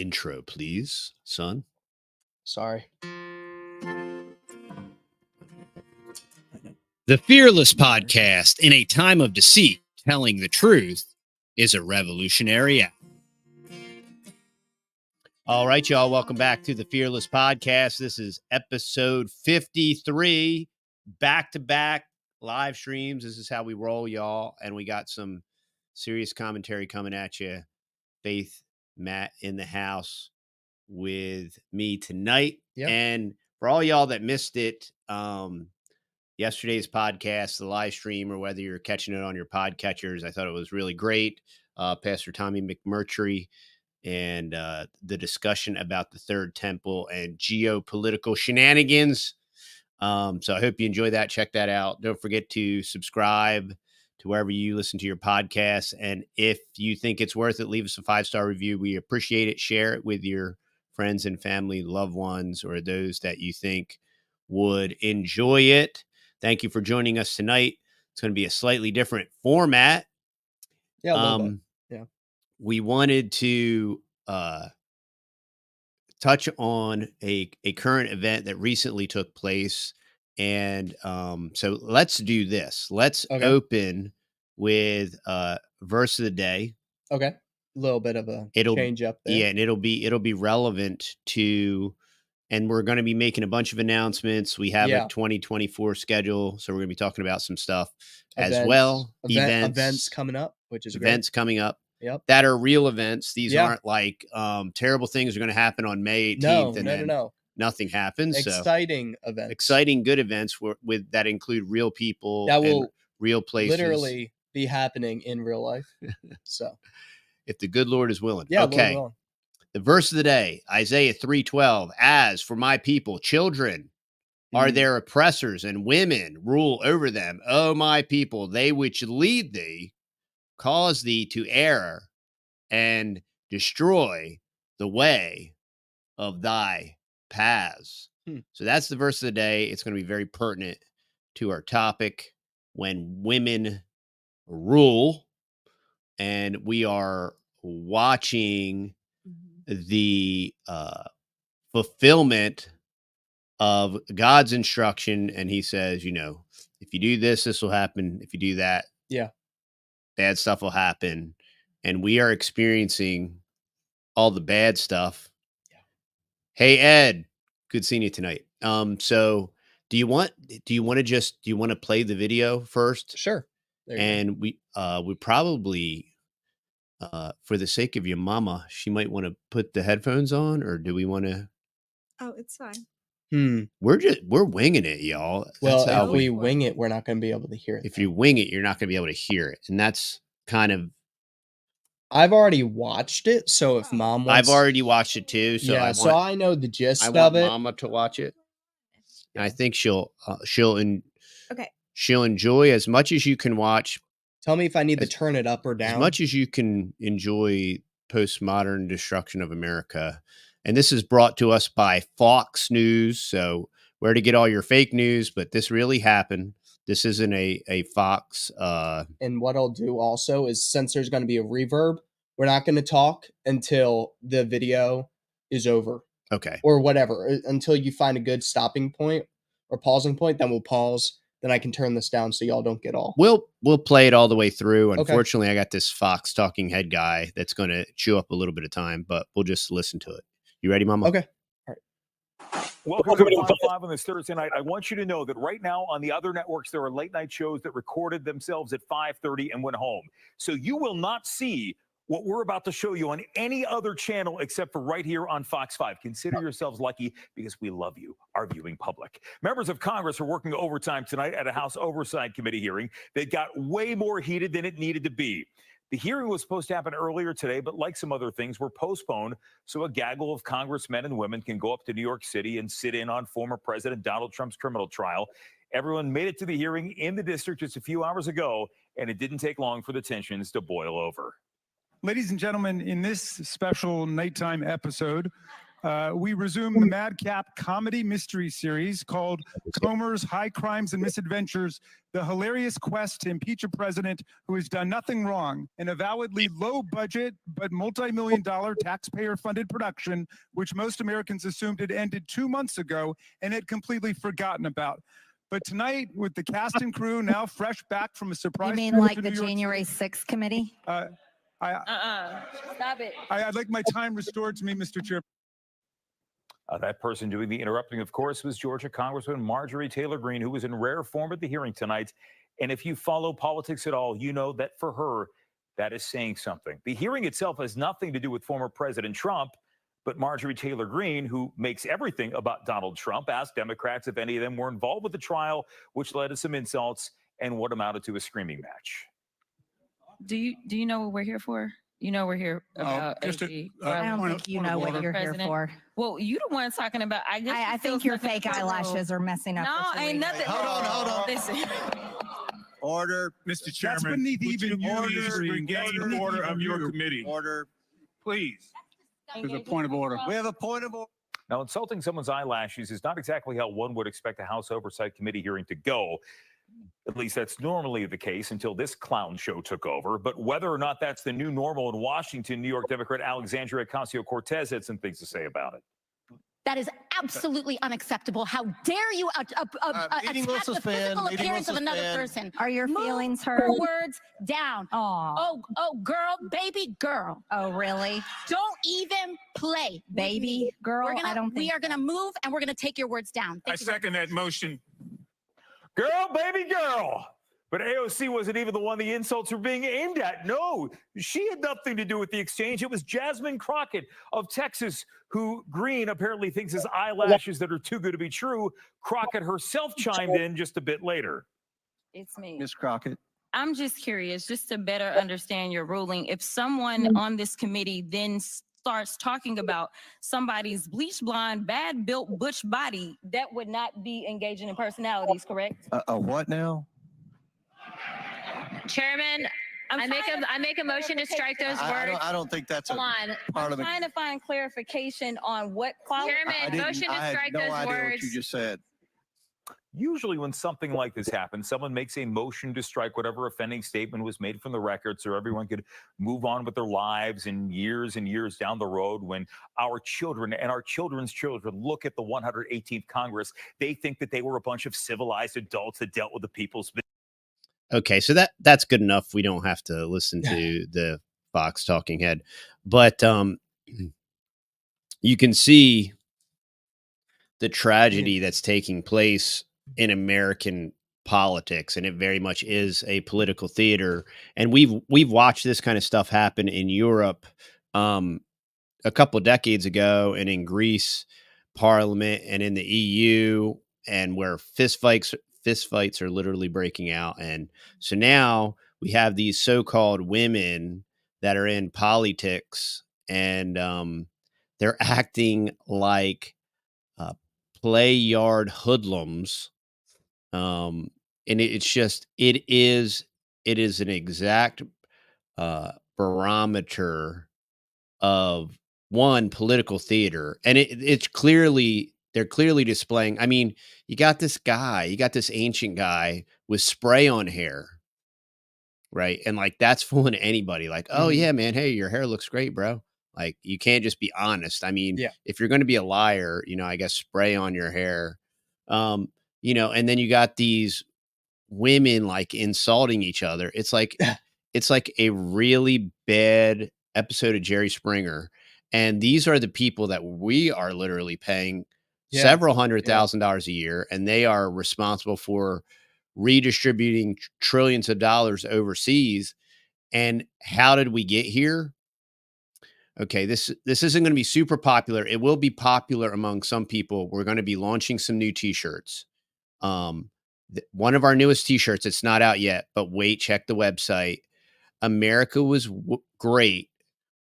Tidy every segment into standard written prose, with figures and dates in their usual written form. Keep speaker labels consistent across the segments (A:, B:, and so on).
A: intro, please, son.
B: Sorry.
A: The Fearless Podcast, in a time of deceit, telling the truth, is a revolutionary act. All right, y'all. Welcome back to the Fearless Podcast. This is episode 53, back-to-back live streams. This is how we roll, y'all. And we got some serious commentary coming at you. Faith, Matt in the house with me tonight.
B: Yep.
A: And for all y'all that missed it, yesterday's podcast, the live stream, or whether you're catching it on your podcatchers, I thought it was really great. Pastor Tommy McMurtry and the discussion about the Third Temple and geopolitical shenanigans. So I hope you enjoy that. Check that out. Don't forget to subscribe to wherever you listen to your podcasts. And if you think it's worth it, leave us a 5-star review. We appreciate it. Share it with your friends and family, loved ones, or those that you think would enjoy it. Thank you for joining us tonight. It's going to be a slightly different format.
B: Yeah, a little bit. Yeah.
A: We wanted to touch on a current event that recently took place. And so let's do this. Let's open with verse of the day.
B: Okay. A little bit of a change up there.
A: Yeah, and it'll be relevant to, and we're going to be making a bunch of announcements. We have a 2024 schedule, so we're going to be talking about some stuff as well.
B: Events coming up, which is
A: events
B: great.
A: Coming up.
B: Yep.
A: That are real events. These aren't like terrible things are going to happen on May 18th.
B: No.
A: Nothing happens.
B: Exciting events.
A: Exciting, good events with that include real people
B: that will
A: real places.
B: Literally be happening in real life. So,
A: if the good Lord is willing.
B: Yeah.
A: Okay.
B: Willing.
A: The verse of the day, Isaiah 3:12. As for my people, children are their oppressors, and women rule over them. O my people, they which lead thee, cause thee to err and destroy the way of thy paths. So that's the verse of the day. It's going to be very pertinent to our topic, when women rule. And we are watching the fulfillment of God's instruction. And he says, if you do this, this will happen. If you do that, bad stuff will happen. And we are experiencing all the bad stuff. Yeah. Hey, Ed, good seeing you tonight. So do you want to play the video first?
B: Sure.
A: And we probably, for the sake of your mama, she might want to put the headphones on, or do we want to?
C: Oh, it's fine.
A: We're winging it, y'all.
B: Well, if we wing it, we're not going to be able to hear it.
A: If you wing it, you're not going to be able to hear it. And that's kind of,
B: I've already watched it, so if Mom wants...
A: I've already watched it too, so
B: so I know the gist of it.
A: I want Mama to watch it. And I think she'll enjoy as much as you can watch.
B: Tell me if I need to turn it up or down.
A: As much as you can enjoy postmodern destruction of America. And this is brought to us by Fox News. So where to get all your fake news, but this really happened. This isn't a Fox.
B: And what I'll do also is, since there's going to be a reverb, we're not going to talk until the video is over.
A: Okay.
B: Or whatever, until you find a good stopping point or pausing point, then we'll pause. Then I can turn this down so y'all don't get all.
A: We'll play it all the way through. Unfortunately, I got this Fox talking head guy that's going to chew up a little bit of time, but we'll just listen to it. You ready, Mama?
B: Okay.
D: Welcome to 5 on this Thursday night. I want you to know that right now on the other networks, there are late night shows that recorded themselves at 5:30 and went home. So you will not see what we're about to show you on any other channel except for right here on Fox 5. Consider yourselves lucky, because we love you, our viewing public. Members of Congress are working overtime tonight at a House Oversight Committee hearing that got way more heated than it needed to be. The hearing was supposed to happen earlier today, but like some other things, were postponed so a gaggle of congressmen and women can go up to New York City and sit in on former President Donald Trump's criminal trial. Everyone made it to the hearing in the district just a few hours ago, and it didn't take long for the tensions to boil over.
E: Ladies and gentlemen, in this special nighttime episode
C: we resume the madcap comedy mystery series called Comer's High Crimes and Misadventures, the hilarious quest to impeach a president who has done nothing wrong, an avowedly low-budget but multi-million-dollar taxpayer-funded production, which most Americans assumed had ended 2 months ago and had completely forgotten about. But tonight, with the cast and crew now fresh back from a surprise...
E: You mean like the January 6th committee?
C: Stop it. I'd like my time restored to me, Mr. Chair.
D: That person doing the interrupting, of course, was Georgia Congresswoman Marjorie Taylor Greene, who was in rare form at the hearing tonight. And if you follow politics at all, you know that for her, that is saying something. The hearing itself has nothing to do with former President Trump, but Marjorie Taylor Greene, who makes everything about Donald Trump, asked Democrats if any of them were involved with the trial, which led to some insults and what amounted to a screaming match.
F: Do you know what we're here for? You know we're here about
E: I don't think you know what you're here for.
F: Well, you the one talking about.
E: I think your fake eyelashes are messing up.
F: No, ain't nothing.
G: Hold on.
F: Listen.
G: Order.
C: Mr. Chairman, that's beneath even
G: order of your committee. Order. Please.
C: There's a point of order.
G: We have a point of order.
D: Now, insulting someone's eyelashes is not exactly how one would expect a House Oversight Committee hearing to go. At least that's normally the case until this clown show took over. But whether or not that's the new normal in Washington, New York Democrat Alexandria Ocasio-Cortez had some things to say about it.
H: That is absolutely unacceptable. How dare you attack the physical appearance of another person?
E: Are your feelings hurt?
H: Move words down.
E: Oh,
H: girl, baby girl.
E: Oh, really?
H: Don't even play.
E: Baby girl?
H: We are going to move and we're going to take your words down.
C: I second that motion.
D: Girl, baby girl. But AOC wasn't even the one the insults were being aimed at. No, she had nothing to do with the exchange. It was Jasmine Crockett of Texas, who Green apparently thinks is eyelashes that are too good to be true. Crockett herself chimed in just a bit later.
F: It's me.
G: Ms. Crockett.
F: I'm just curious, just to better understand your ruling. If someone on this committee then starts talking about somebody's bleach blonde, bad built butch body, that would not be engaging in personalities, correct?
G: A what now?
I: Chairman, I make a motion to strike those words.
G: I don't think that's a part
F: I'm
G: of the...
F: trying to find clarification on what quality.
I: Chairman, motion to strike those words. I had no idea what you
G: just said.
D: Usually when something like this happens, someone makes a motion to strike whatever offending statement was made from the record so everyone could move on with their lives and years down the road. When our children and our children's children look at the 118th Congress, they think that they were a bunch of civilized adults that dealt with the people's business.
A: Okay, so that's good enough. We don't have to listen to the Fox talking head. But you can see the tragedy that's taking place in American politics, and it very much is a political theater. And we've watched this kind of stuff happen in Europe a couple of decades ago, and in Greece Parliament, and in the EU, and where fistfights are literally breaking out. And so now we have these so-called women that are in politics, and they're acting like play yard hoodlums. And it is an exact barometer of one political theater. And they're clearly displaying. I mean, you got this ancient guy with spray on hair, right? And like, that's fooling anybody. Like, oh yeah, man, hey, your hair looks great, bro. Like, you can't just be honest. I mean, if you're going to be a liar, I guess spray on your hair. And then you got these women like insulting each other. It's like a really bad episode of Jerry Springer. And these are the people that we are literally paying several $100,000 a year, and they are responsible for redistributing trillions of dollars overseas. And how did we get here? Okay, this isn't going to be super popular. It will be popular among some people. We're going to be launching some new t-shirts. One of our newest t-shirts, it's not out yet, but wait, check the website. America was great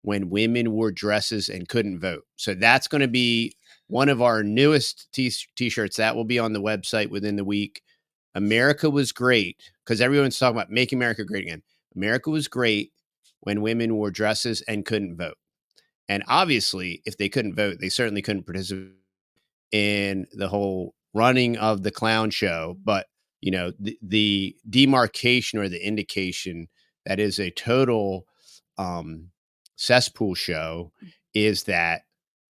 A: when women wore dresses and couldn't vote. So that's going to be one of our newest t-shirts. That will be on the website within the week. America was great, because everyone's talking about making America great again. America was great when women wore dresses and couldn't vote. And obviously, if they couldn't vote, they certainly couldn't participate in the whole running of the clown show. But, the demarcation or the indication that is a total cesspool show is that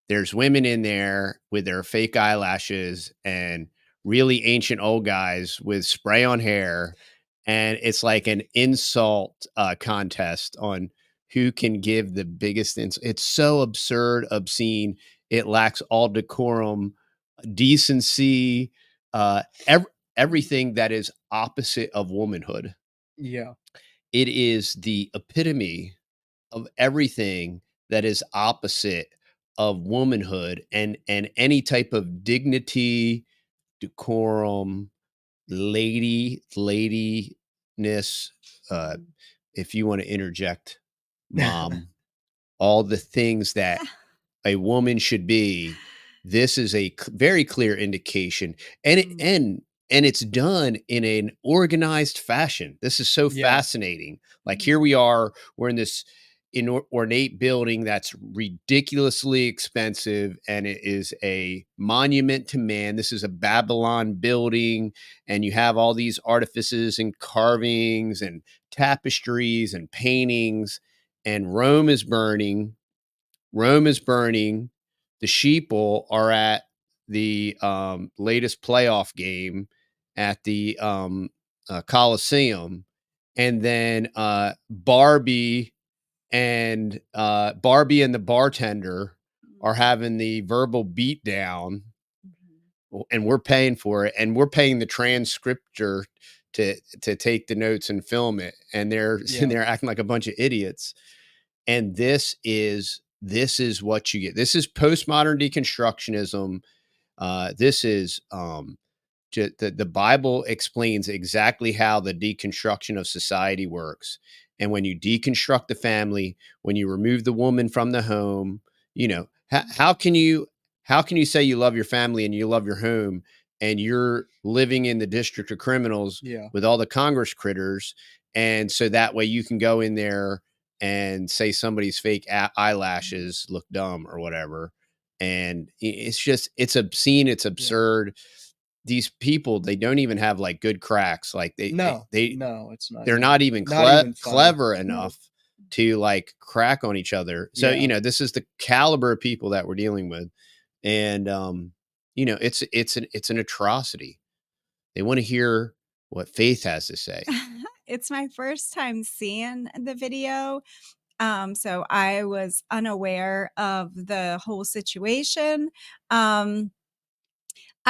A: there's women in there with their fake eyelashes and really ancient old guys with spray on hair. And it's like an insult contest on who can give the biggest it's so absurd, obscene. It lacks all decorum, decency, everything that is opposite of womanhood.
B: Yeah.
A: It is the epitome of everything that is opposite of womanhood and any type of dignity, decorum, ladiness. If you want to interject, mom, all the things that a woman should be. This is a very clear indication, and it's done in an organized fashion. This is so fascinating. Like here we are, we're in this ornate building that's ridiculously expensive, and it is a monument to man. This is a Babylon building, and you have all these artifices and carvings and tapestries and paintings, and Rome is burning. The sheeple are at the latest playoff game at the Coliseum, and then Barbie and the bartender are having the verbal beatdown, and we're paying for it, and we're paying the transcriptor to take the notes and film it, and they're sitting there acting like a bunch of idiots. And this is what you get. This is postmodern deconstructionism. This is the Bible explains exactly how the deconstruction of society works. And when you deconstruct the family, when you remove the woman from the home, how can you say you love your family and you love your home, and you're living in the district of criminals with all the Congress critters, and so that way you can go in there and say somebody's fake eyelashes look dumb or whatever. And it's obscene. It's absurd. These people, they don't even have like good cracks. Like
B: no, it's not.
A: They're not even clever enough to like crack on each other. So, this is the caliber of people that we're dealing with. And, it's an atrocity. They want to hear what Faith has to say.
J: It's my first time seeing the video. So I was unaware of the whole situation. I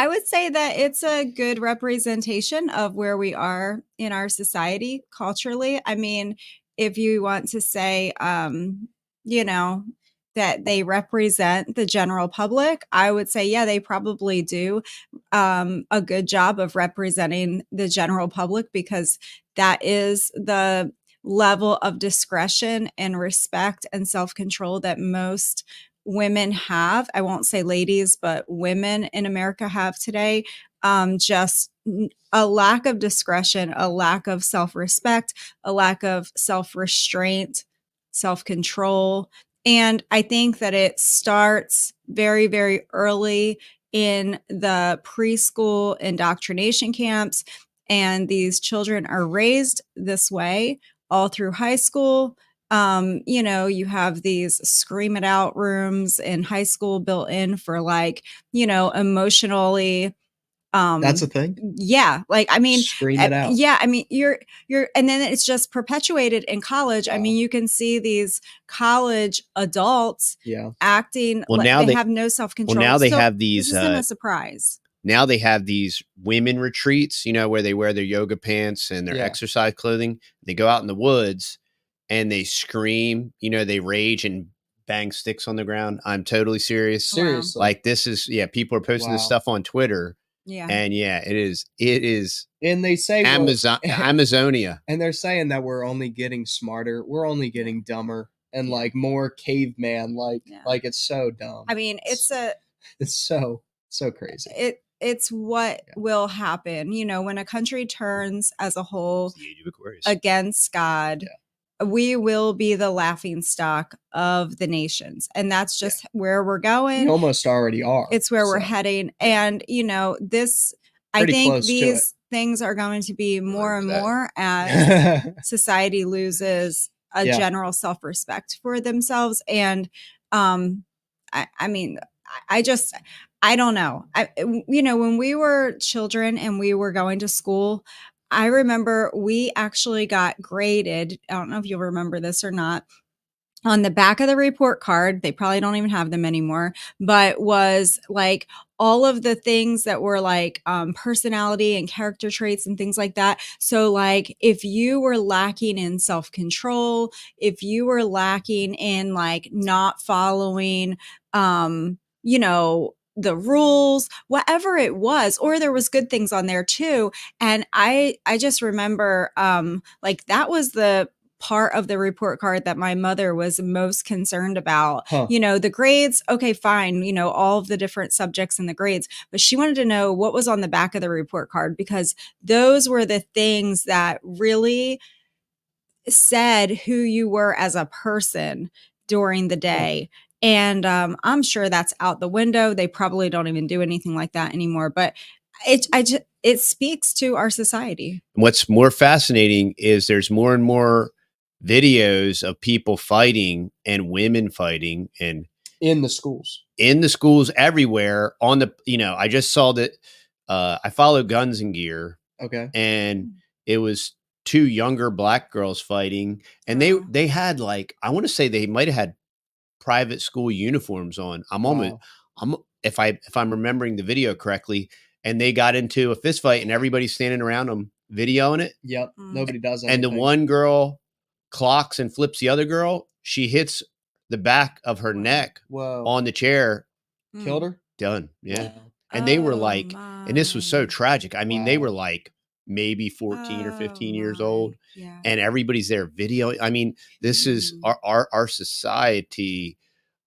J: would say that it's a good representation of where we are in our society culturally. I mean, if you want to say, that they represent the general public, I would say, yeah, they probably do a good job of representing the general public, because that is the level of discretion and respect and self-control that most women have. I won't say ladies, but women in America have today. Just a lack of discretion, a lack of self-respect, a lack of self-restraint, self-control. And I think that it starts very, very early in the preschool indoctrination camps. And these children are raised this way all through high school. You have these scream it out rooms in high school built in for emotionally.
B: That's a thing.
J: Yeah. Like, I mean,
B: scream it out.
J: Yeah. I mean, and then it's just perpetuated in college. Wow. I mean, you can see these college adults acting like they have no self-control.
A: Well, now they have these,
J: this isn't a surprise.
A: Now they have these women retreats, where they wear their yoga pants and their exercise clothing. They go out in the woods and they scream, they rage and bang sticks on the ground. I'm totally serious.
B: Seriously.
A: Like this is, people are posting this stuff on Twitter.
J: Yeah.
A: And it is.
B: And they say
A: Amazonia.
B: And they're saying that we're only getting smarter. We're only getting dumber and like more caveman. Like it's so dumb.
J: I mean, it's
B: so crazy.
J: It's what will happen, when a country turns as a whole against God. we will be the laughing stock of the nations. And that's just where we're
B: We
J: going.
B: almost already are.
J: It's where we're
B: so.
J: heading. And, you know, I
B: Pretty
J: think
B: close to
J: these things are going to be more and more as
B: it.
J: society loses a
B: Yeah.
J: general self-respect for themselves. And I mean, I don't know. You know, when we were children and we were going to school, I remember we actually got graded. I don't know if you'll remember this or not. On the back of the report card, they probably don't even have them anymore, but was like all of the things that were like personality and character traits and things like that. So like if you were lacking in self-control, if you were lacking in like not following, you know, the rules, whatever it was, or there was good things on there too. And I just remember like that was the part of the report card that my mother was most concerned about. You know, the grades, okay, fine, you know, all of the different subjects and the grades, but she wanted to know what was on the back of the report card, because those were the things that really said who you were as a person during the day. And I'm sure that's out the window. They probably don't even do anything like that anymore, but it speaks to our society.
A: What's more fascinating is there's more and more videos of people fighting and women fighting and
B: in the schools
A: everywhere on the, you know, I just saw that I follow Guns and Gear.
B: Okay.
A: And it was two younger black girls fighting, and they had like, I want to say they might have had private school uniforms on. If I'm remembering the video correctly, and they got into a fist fight and everybody's standing around them videoing it.
B: Yep. Nobody does anything.
A: And the one girl clocks and flips the other girl. She hits the back of her neck on the chair.
B: Killed her?
A: Done. Yeah. Wow. And they were like, and this was so tragic. I mean, they were like maybe 14 or 15 years old.
J: Yeah.
A: And everybody's there video. I mean, this is our society.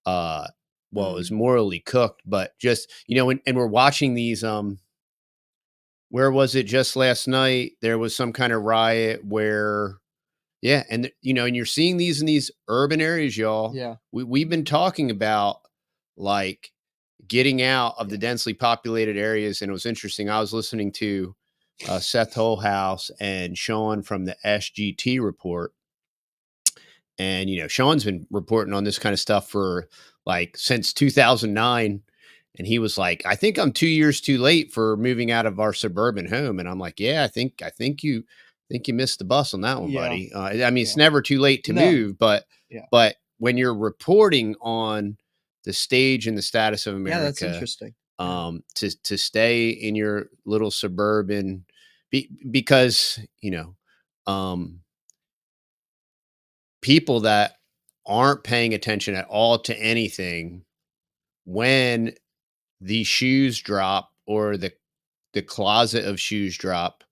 A: Well, is morally cooked, but just, you know, and we're watching these, where was it just last night? There was some kind of riot where, and you know, and you're seeing these in these urban areas, y'all.
B: Yeah.
A: We've been talking about like getting out of the densely populated areas. And it was interesting. I was listening to Seth Holhouse and Sean from the SGT report. And, you know, Sean's been reporting on this kind of stuff for like since 2009. And he was like, I think I'm 2 years too late for moving out of our suburban home. And I'm like, yeah, I think you missed the bus on that one, buddy. I mean, it's never too late to move, but when you're reporting on the stage and the status of America,
B: that's interesting.
A: To stay in your little suburban, because, you know, people that aren't paying attention at all to anything, when the shoes drop or the closet of shoes drop,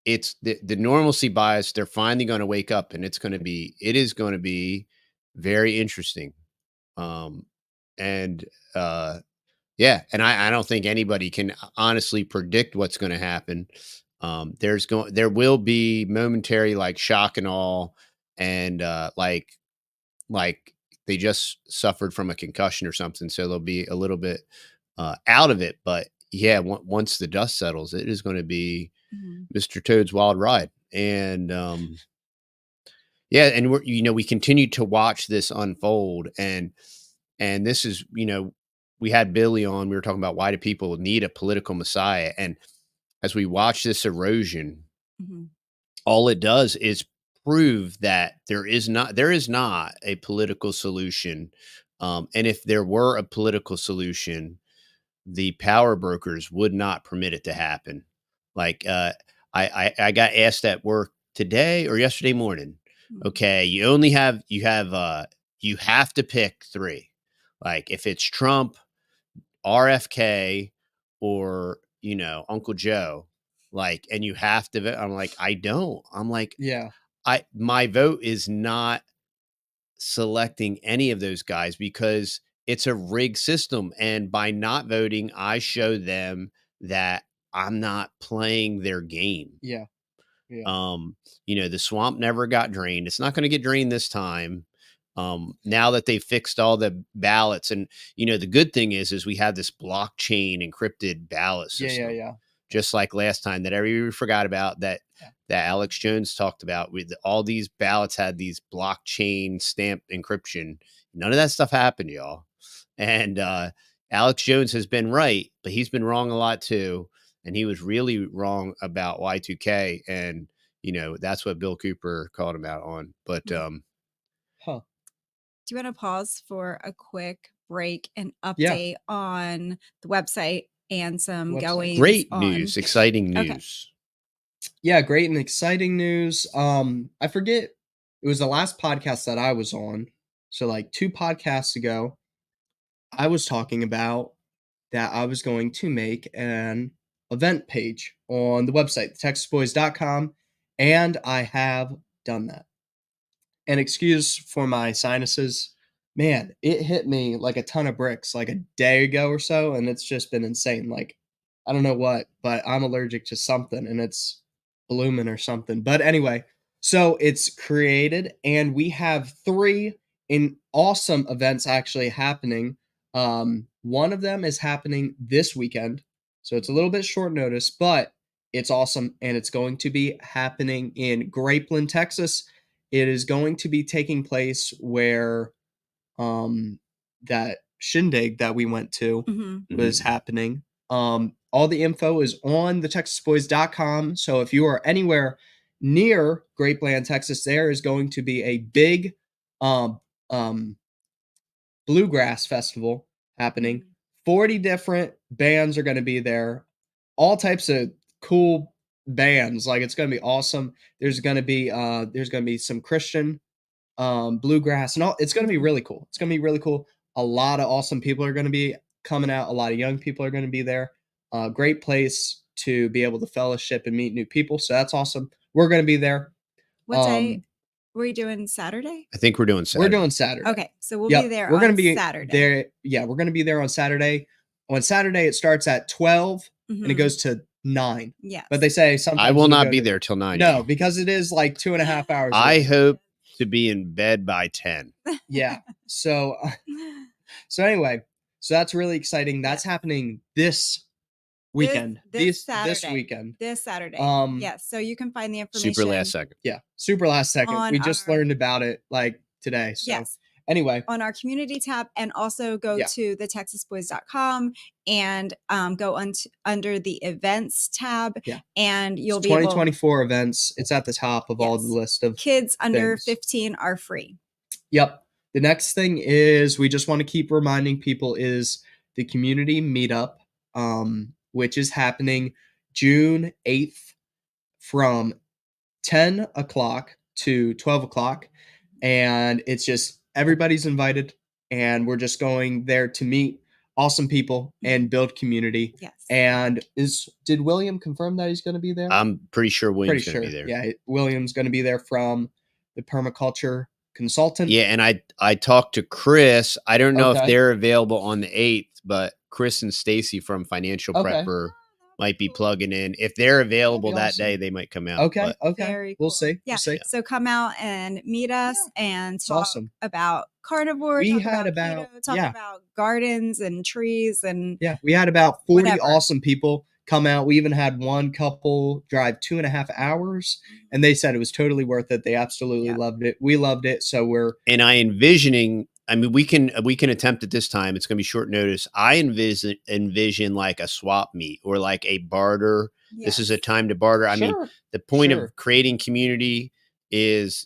A: it's the normalcy bias. They're finally going to wake up, and it is going to be very interesting. And and I don't think anybody can honestly predict what's going to happen. There will be momentary like shock and awe, and like they just suffered from a concussion or something, so they'll be a little bit out of it. But yeah, once the dust settles, it is going to be Mr. Toad's Wild Ride. And and we continue to watch this unfold, and this is, you know, we had Billy on, we were talking about why do people need a political messiah, and as we watch this erosion, all it does is prove that there is not a political solution. And if there were a political solution, the power brokers would not permit it to happen. Like, I got asked at work today or yesterday morning, okay, you have to pick three. Like if it's Trump, RFK, or, you know, Uncle Joe, like, and you have to, I'm like, I'm like, my vote is not selecting any of those guys because it's a rigged system. And by not voting, I show them that I'm not playing their game.
B: Yeah. Yeah.
A: The swamp never got drained. It's not going to get drained this time. Now that they fixed all the ballots, and the good thing is we have this blockchain encrypted ballot system,
B: Yeah.
A: just like last time that everybody forgot about that Alex Jones talked about. With all these ballots had these blockchain stamped encryption. None of that stuff happened, y'all. And Alex Jones has been right, but he's been wrong a lot too. And he was really wrong about Y2K, and that's what Bill Cooper called him out on. But
B: Huh.
J: Do you want to pause for a quick break and
B: Yeah.
J: update on the website and some
B: Website.
J: goings
A: great
J: on?
A: news, exciting news.
J: Okay.
B: Yeah, great and exciting news. I forget, it was the last podcast that I was on. So like 2 podcasts ago, I was talking about that I was going to make an event page on the website, texasboys.com, and I have done that. And excuse for my sinuses. Man, it hit me like a ton of bricks like a day ago or so, and it's just been insane. Like, I don't know what, but I'm allergic to something, and it's blooming or something. But anyway, so it's created, and we have 3 awesome events actually happening. One of them is happening this weekend, so it's a little bit short notice, but it's awesome, and it's going to be happening in Grapeland, Texas. It is going to be taking place where that shindig that we went to was happening. All the info is on the texasboys.com. So if you are anywhere near Grapeland, Texas, there is going to be a big bluegrass festival happening. 40 different bands are going to be there. All types of cool bands. Like, it's going to be awesome. There's going to be some Christian bluegrass and all. It's going to be really cool. It's going to be really cool. A lot of awesome people are going to be coming out. A lot of young people are going to be there. Great place to be able to fellowship and meet new people. So that's awesome. We're going to be there.
J: What day were you doing? Saturday?
A: I think we're doing Saturday.
B: We're doing Saturday.
J: Okay, so we'll be there.
B: We're going to be
J: Saturday.
B: there. Yeah, we're going to be there on Saturday. On Saturday, it starts at 12 and it goes to 9.
J: Yeah.
B: But they say sometimes
A: I will not be there till 9.
B: No, because it is like 2.5 hours.
A: I hope to be in bed by 10.
B: Yeah. So anyway, so that's really exciting. That's happening this weekend.
J: This
B: weekend.
J: This Saturday. Yes. So you can find the information.
A: Super last second.
B: Yeah. Super last second. We just learned about it like today. So
J: yes.
B: Anyway,
J: on our community tab, and also go to the texasboys.com and go under the events tab.
B: Yeah.
J: And you'll be
B: 2024 events. It's at the top of all the list of
J: kids under
B: things.
J: 15 are free.
B: Yep. The next thing is we just want to keep reminding people is the community meetup, which is happening June 8th from 10 o'clock to 12 o'clock. And it's just everybody's invited, and we're just going there to meet awesome people and build community.
J: Yes.
B: And did William confirm that he's going to be there?
A: I'm pretty sure William's going to be there.
B: Yeah, William's going to be there from the permaculture consultant.
A: Yeah, and I talked to Chris. I don't know if they're available on the 8th, but Chris and Stacey from Financial Prepper might be plugging in. If they're available that day, they might come out.
B: Okay.
J: Very
B: We'll
J: cool.
B: see.
J: Yeah.
B: We'll see.
J: So come out and meet us and talk about carnivore.
B: We
J: talk
B: had
J: about keto, talk about gardens and trees and
B: we had about 40
J: whatever.
B: Awesome people come out. We even had one couple drive 2.5 hours, and they said it was totally worth it. They absolutely loved it. We loved it. So
A: and I envisioning. I mean, we can attempt it this time. It's going to be short notice. I envision like a swap meet or like a barter. Yes. This is a time to barter. I mean, the point of creating community is,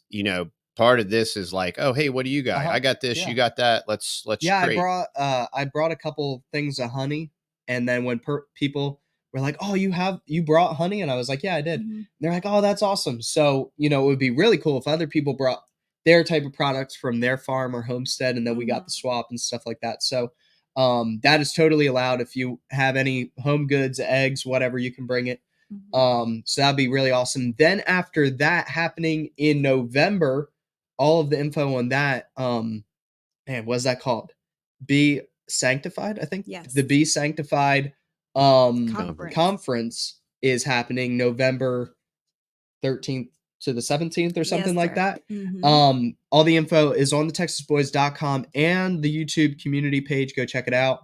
A: part of this is like, oh, hey, what do you got? I got this. You got that. Let's trade.
B: I brought a couple things of honey, and then when people were like, oh, you brought honey, and I was like, yeah, I did. And they're like, oh, that's awesome. So it would be really cool if other people brought their type of products from their farm or homestead, and then we got the swap and stuff like that. So that is totally allowed. If you have any home goods, eggs, whatever, you can bring it. So that'd be really awesome. Then after that, happening in November, all of the info on that, what's that called? Be Sanctified, I think.
J: Yes.
B: The Be Sanctified conference is happening November 13th to the 17th or something like that.
J: Mhm.
B: All the info is on the texasboys.com and the YouTube community page. Go check it out.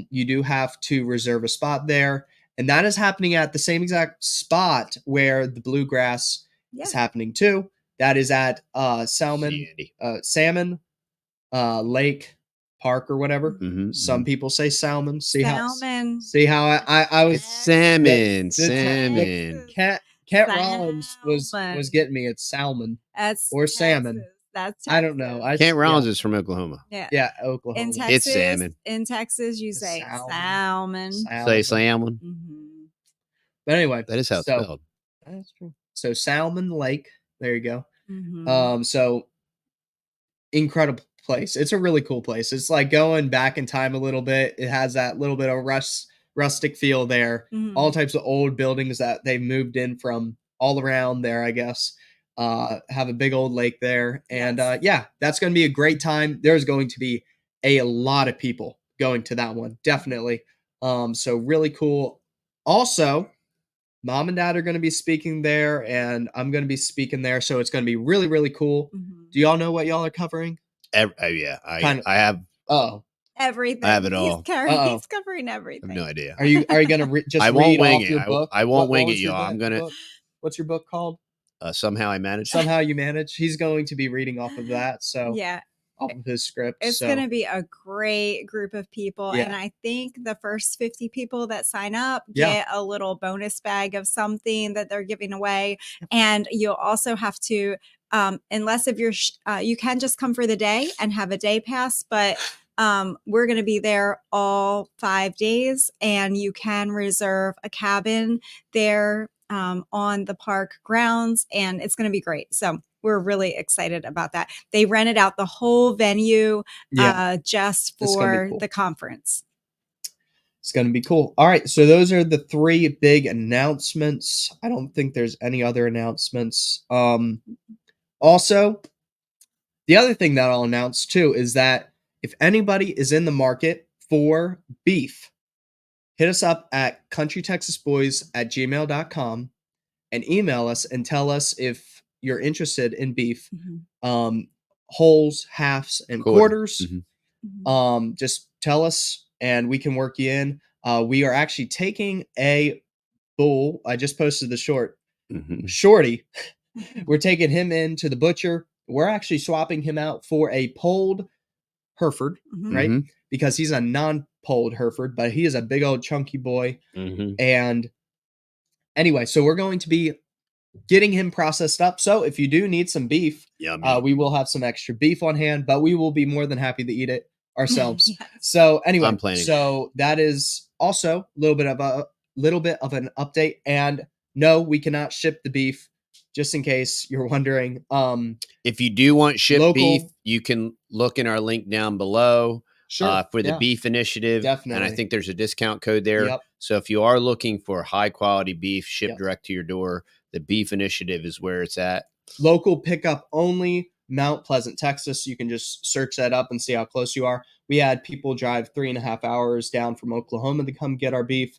B: You do have to reserve a spot there. And that is happening at the same exact spot where the bluegrass is happening too. That is at Salmon Lake Park or whatever. Some people say Salmon. See how I was
A: salmon.
B: Cat Rollins was getting me. It's Salmon. Or salmon.
J: That's Texas.
B: I don't know.
A: Kent Rollins is from Oklahoma.
B: Yeah, Oklahoma.
J: In Texas,
A: It's salmon.
J: In Texas, you say salmon.
A: Say salmon.
B: But anyway,
A: that is how it's spelled.
B: That's true. So Salmon Lake. There you go. So incredible place. It's a really cool place. It's like going back in time a little bit. It has that little bit of rustic feel there. All types of old buildings that they moved in from all around there, I guess. Have a big old lake there. And yeah, that's going to be a great time. There's going to be a lot of people going to that one. Definitely. So really cool. Also, Mom and Dad are going to be speaking there, and I'm going to be speaking there. So it's going to be really, really cool. Do y'all know what y'all are covering?
A: Yeah, I have.
J: Everything.
A: I have it all.
J: He's covering everything.
A: I have no idea.
B: Are you going to just
A: I won't
B: read
A: wing
B: off
A: it.
B: your book?
A: I won't wing
B: What
A: it,
B: was your
A: y'all. I'm gonna.
B: book? What's your book called?
A: Somehow I managed.
B: Somehow You Manage. He's going to be reading off of that. So
J: yeah,
B: off of his script.
J: It's going to be a great group of people.
B: Yeah.
J: And I think the first 50 people that sign up get a little bonus bag of something that they're giving away. And you'll also have to, unless if you're, you can just come for the day and have a day pass, but we're going to be there all 5 days, and you can reserve a cabin there on the park grounds, and it's going to be great. So we're really excited about that. They rented out the whole venue just for the conference.
B: It's going to be cool. All right. So those are the 3 big announcements. I don't think there's any other announcements. Also, the other thing that I'll announce too is that if anybody is in the market for beef, hit us up at countrytexasboys@gmail.com and email us and tell us if you're interested in beef, wholes, halves, and quarters. Just tell us and we can work you in. We are actually taking a bull. I just posted the Shorty. We're taking him into the butcher. We're actually swapping him out for a polled Hereford, right? Because he's a non-polled Hereford, but he is a big old chunky boy. And anyway, so we're going to be getting him processed up. So if you do need some beef, we will have some extra beef on hand, but we will be more than happy to eat it ourselves. So anyway, so that is also a little bit of an update. And no, we cannot ship the beef, just in case you're wondering.
A: If you do want shipped beef, you can look in our link down below for the beef initiative.
B: Definitely.
A: And I think there's a discount code there. So if you are looking for high quality beef shipped direct to your door, the beef initiative is where it's at.
B: Local pickup only, Mount Pleasant, Texas. You can just search that up and see how close you are. We had people drive 3.5 hours down from Oklahoma to come get our beef.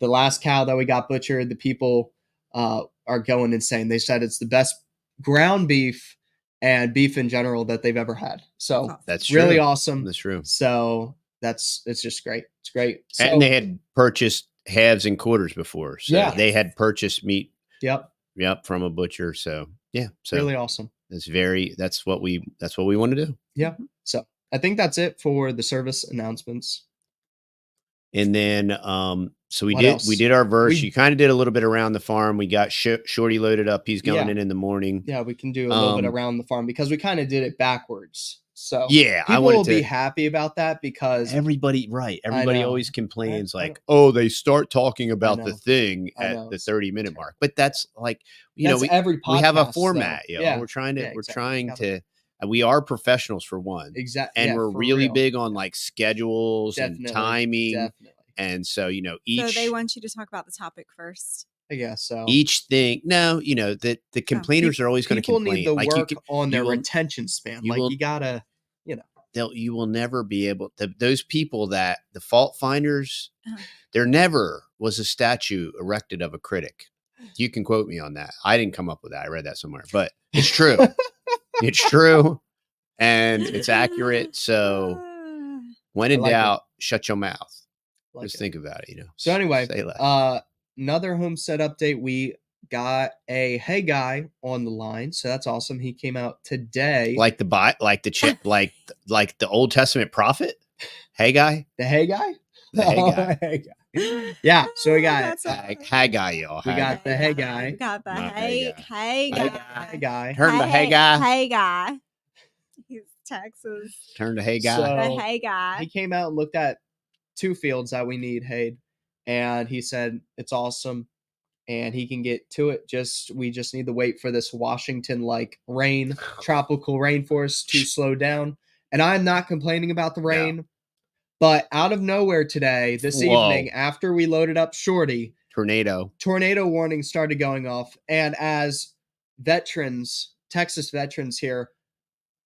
B: The last cow that we got butchered, the people are going insane. They said it's the best ground beef and beef in general that they've ever had. So
A: that's
B: really
A: true.
B: awesome.
A: That's true.
B: So it's just great. It's great. So,
A: and they had purchased halves and quarters before. So they had purchased meat. Yep. From a butcher. So so
B: really awesome.
A: That's what we want to do.
B: Yeah. So I think that's it for the service announcements.
A: And then, so we did our verse. You kind of did a little bit around the farm. We got Shorty loaded up. He's going in the morning.
B: Yeah, we can do a little bit around the farm because we kind of did it backwards. So
A: people
B: will be happy about that because
A: everybody always complains they start talking about the thing at the 30-minute mark. But that's like, we have a format. We're trying to. We are professionals for one.
B: Exactly.
A: And we're really big on like schedules and timing.
B: Definitely.
A: And so,
J: So they want you to talk about the topic first.
B: I guess so.
A: Each thing, the complainers are always going to complain.
B: People need to work on their retention span. You gotta,
A: you will never be able to, those people that the fault finders, there never was a statue erected of a critic. You can quote me on that. I didn't come up with that. I read that somewhere, but it's true. It's true, and it's accurate. So when in doubt, shut your mouth. Just think about it,
B: So anyway,
A: say less.
B: Another Homestead update. We got a Hey Guy on the line, so that's awesome. He came out today.
A: Like the Old Testament prophet? Hey Guy?
B: The Hey Guy?
A: The Hey Guy.
B: Hey Guy. Yeah, so we got
A: Hey Guy, y'all.
B: We got the Hey Guy.
J: Got the
A: My
J: hey
A: guy.
J: hey
A: Hey
J: guy.
B: Hey Guy.
A: Turn the Hey Guy.
J: Hey guy. He's Texas.
A: Turn the Hey Guy.
B: So,
J: The hey guy.
B: he came out and looked at 2 fields that we need hayed, and he said it's awesome and he can get to it. We just need to wait for this Washington like rain, tropical rainforest to slow down. And I'm not complaining about the rain, but out of nowhere today, this evening, after we loaded up Shorty, tornado warnings started going off. And as veterans, Texas veterans here,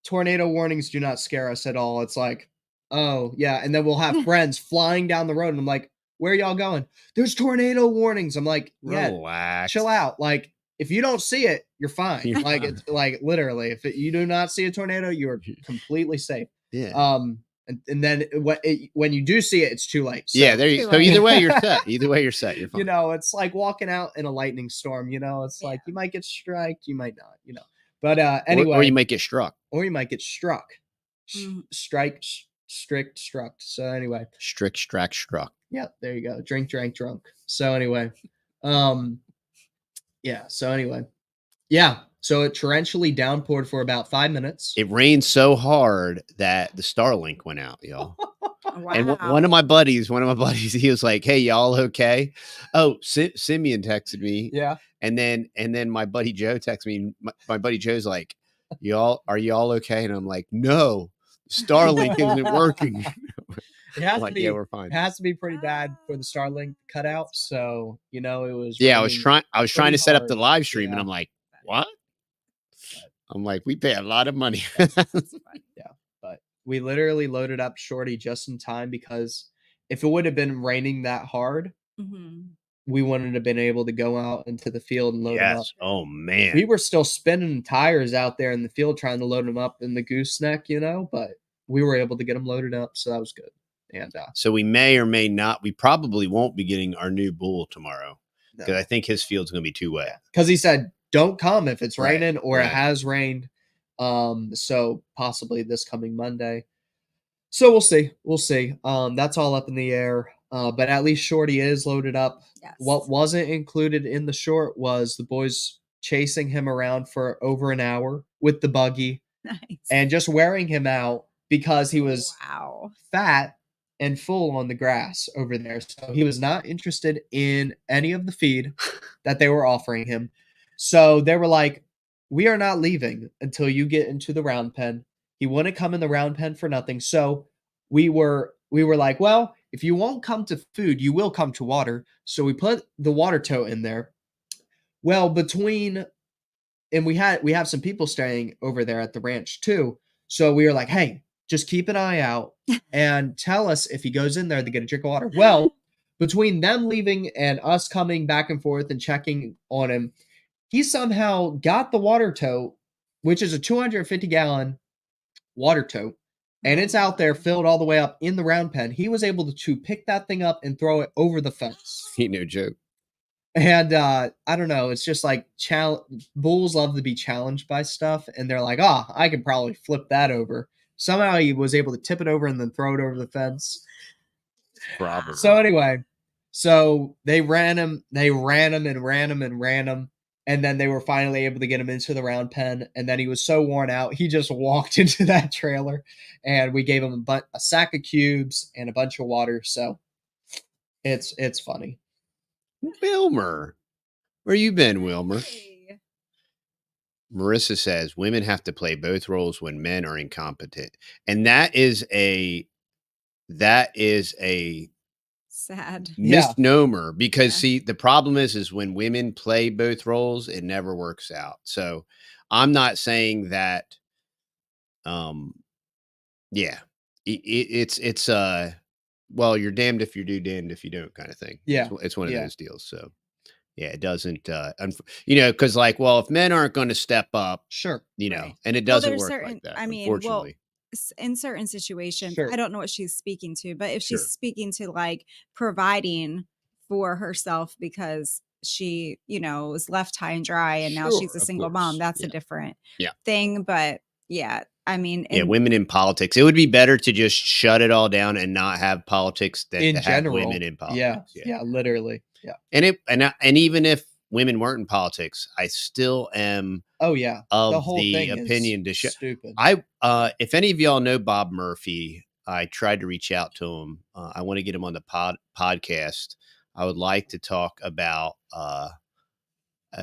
B: tornado warnings do not scare us at all. It's like, oh yeah, and then we'll have friends flying down the road, and I'm like, where are y'all going? There's tornado warnings. I'm like, yeah,
A: relax,
B: chill out. Like, if you don't see it, you're fine. Like, it's like literally, if you do not see a tornado, you're completely safe.
A: Yeah.
B: And then when you do see it, it's too late. So,
A: yeah, there you. So either way, you're set. Either way, you're set. You're fine.
B: It's like walking out in a lightning storm. It's like you might get struck, you might not. But anyway,
A: or you might get struck.
B: Or you might get struck. Struck. So anyway.
A: Struck.
B: Yeah, there you go. Drink, drank, drunk. So anyway. Yeah, so anyway. Yeah, so it torrentially downpoured for about 5 minutes.
A: It rained so hard that the Starlink went out, y'all.
J: Wow.
A: And one of my buddies, he was like, "Hey, y'all okay?" Oh, Simeon texted me.
B: Yeah.
A: And then my buddy Joe texted me. My buddy Joe's like, are y'all okay? And I'm like, no, Starlink isn't working.
B: It has
A: like,
B: to be,
A: yeah, we're fine.
B: It has to be pretty bad for the Starlink cutout. So, it was.
A: Yeah, I was trying to set up the live stream, and I'm like, what? I'm like, we pay a lot of money.
B: Yeah, but we literally loaded up Shorty just in time, because if it would have been raining that hard, we wouldn't have been able to go out into the field and load them up.
A: Oh man,
B: we were still spinning tires out there in the field trying to load them up in the gooseneck, but we were able to get them loaded up, so that was good. And
A: so we may or may not. We probably won't be getting our new bull tomorrow, because I think his field's going to be too wet.
B: Because he said, "Don't come if it's raining or it has rained." So possibly this coming Monday. So we'll see. That's all up in the air. But at least Shorty is loaded up.
J: Yes.
B: What wasn't included in the short was the boys chasing him around for over an hour with the buggy.
J: Nice.
B: And just wearing him out because he was fat and full on the grass over there. So he was not interested in any of the feed that they were offering him. So they were like, "We are not leaving until you get into the round pen." He wouldn't come in the round pen for nothing. So we were like, well, if you won't come to food, you will come to water. So we put the water tote in there. Well, and we have some people staying over there at the ranch too. So we were like, hey, just keep an eye out and tell us if he goes in there to get a drink of water. Well, between them leaving and us coming back and forth and checking on him, he somehow got the water tote, which is a 250-gallon water tote, and it's out there filled all the way up in the round pen. He was able to pick that thing up and throw it over the fence.
A: He no joke.
B: And I don't know, it's just like bulls love to be challenged by stuff, and they're like, I could probably flip that over. Somehow he was able to tip it over and then throw it over the fence.
A: Probably.
B: So anyway, they ran him, and then they were finally able to get him into the round pen. And then he was so worn out, he just walked into that trailer, and we gave him a sack of cubes and a bunch of water. So it's funny.
A: Wilmer, where you been, Wilmer? Hey. Marissa says women have to play both roles when men are incompetent, and that is a
J: sad
A: misnomer, because see, the problem is when women play both roles, it never works out. So I'm not saying that it's well, you're damned if you do, damned if you don't kind of thing.
B: Yeah,
A: it's one of those deals. So Yeah, it doesn't, because like, well, if men aren't going to step up,
B: Sure.
J: Right.
A: and it
J: Well,
A: doesn't
J: there's
A: work
J: certain,
A: like that,
J: I mean, well,
A: unfortunately.
J: in certain situations,
B: Sure.
J: I don't know what she's speaking to, but if
A: Sure.
J: she's speaking to like providing for herself because she, was left high and dry and now she's
A: Sure,
J: a
A: of
J: single mom,
A: course.
J: that's a
A: Yeah.
J: different
A: Yeah.
J: thing. But yeah, I mean,
A: Yeah, women in politics. It would be better to just shut it all down and not have politics than
B: In
A: to have
B: general.
A: women in
B: Yeah.
A: politics.
B: Yeah. Literally. Yeah.
A: And even if women weren't in politics, I still am
B: Oh yeah. The
A: of
B: whole
A: the
B: thing
A: opinion to
B: is stupid.
A: if any of y'all know Bob Murphy, I tried to reach out to him. I want to get him on the podcast. I would like to talk about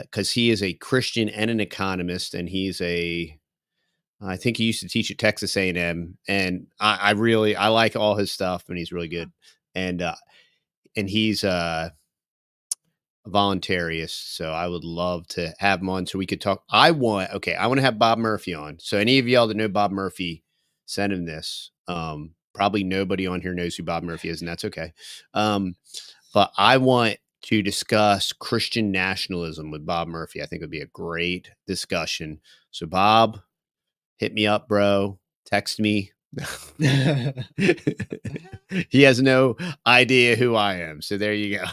A: because he is a Christian and an economist, and I think he used to teach at Texas A&M, and I like all his stuff, and he's really good, and he's a voluntarist, so I would love to have him on so we could talk. I want to have Bob Murphy on. So any of y'all that know Bob Murphy, send him this. Probably nobody on here knows who Bob Murphy is, and that's okay. But I want to discuss Christian nationalism with Bob Murphy. I think it would be a great discussion. So Bob, hit me up, bro. Text me. He has no idea who I am. So there you go.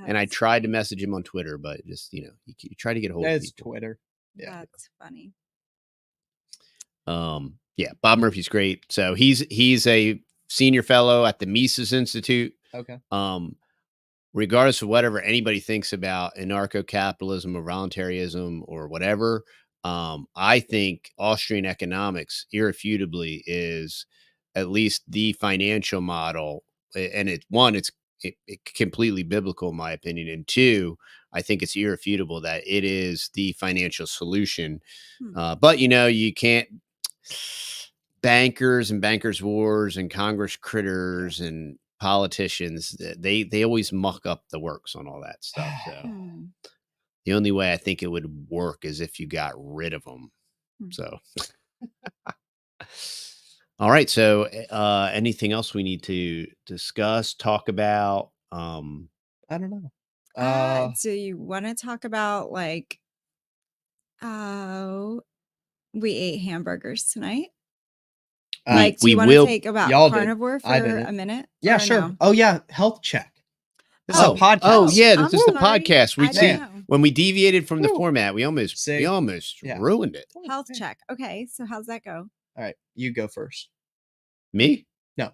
A: And I tried to message him on Twitter, but just, you try to get a hold of
B: That's
A: people.
B: Twitter. Yeah.
J: That's funny.
A: Yeah, Bob Murphy's great. So he's a senior fellow at the Mises Institute.
B: Okay.
A: Regardless of whatever anybody thinks about anarcho-capitalism or voluntarism or whatever, I think Austrian economics irrefutably is at least the financial model. And it's completely biblical, in my opinion. And two, I think it's irrefutable that it is the financial solution. But, you can't bankers and bankers wars and Congress critters and politicians, they always muck up the works on all that stuff. So the only way I think it would work is if you got rid of them. So, all right. So, anything else we need to discuss, talk about?
B: I don't know.
J: Do you want to talk about we ate hamburgers tonight? Do you want to take about carnivore for a minute?
B: Yeah, sure.
J: No?
B: Oh yeah, health check. This is a podcast.
A: Oh yeah, this is the
J: sorry.
A: podcast. When we deviated from the format, we almost ruined it.
J: Health check. Okay, so how's that go?
B: All right, you go first.
A: Me?
B: No.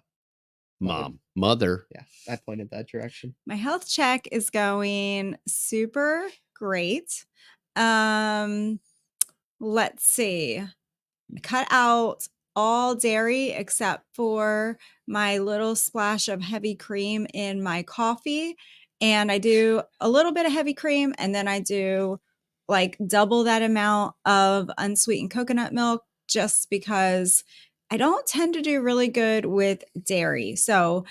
A: Mother.
B: Yeah, I pointed that direction.
J: My health check is going super great. Let's see. Cut out all dairy except for my little splash of heavy cream in my coffee. And I do a little bit of heavy cream, and then I do double that amount of unsweetened coconut milk just because I don't tend to do really good with dairy. So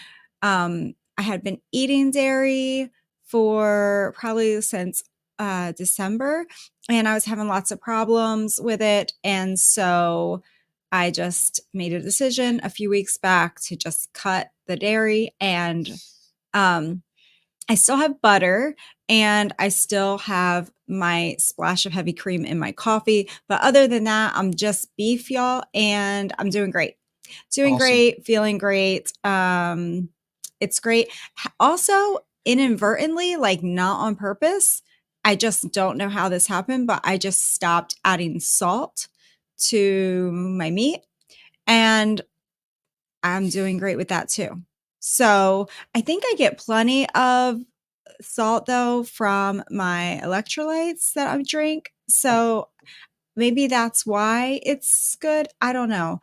J: I had been eating dairy for probably since December, and I was having lots of problems with it. And so I just made a decision a few weeks back to just cut the dairy, and I still have butter and I still have my splash of heavy cream in my coffee. But other than that, I'm just beef, y'all, and I'm doing great. Doing great, feeling great. It's great. Also, inadvertently, not on purpose, I just don't know how this happened, but I just stopped adding salt to my meat, and I'm doing great with that too. So I think I get plenty of salt though from my electrolytes that I drink. So maybe that's why it's good. I don't know.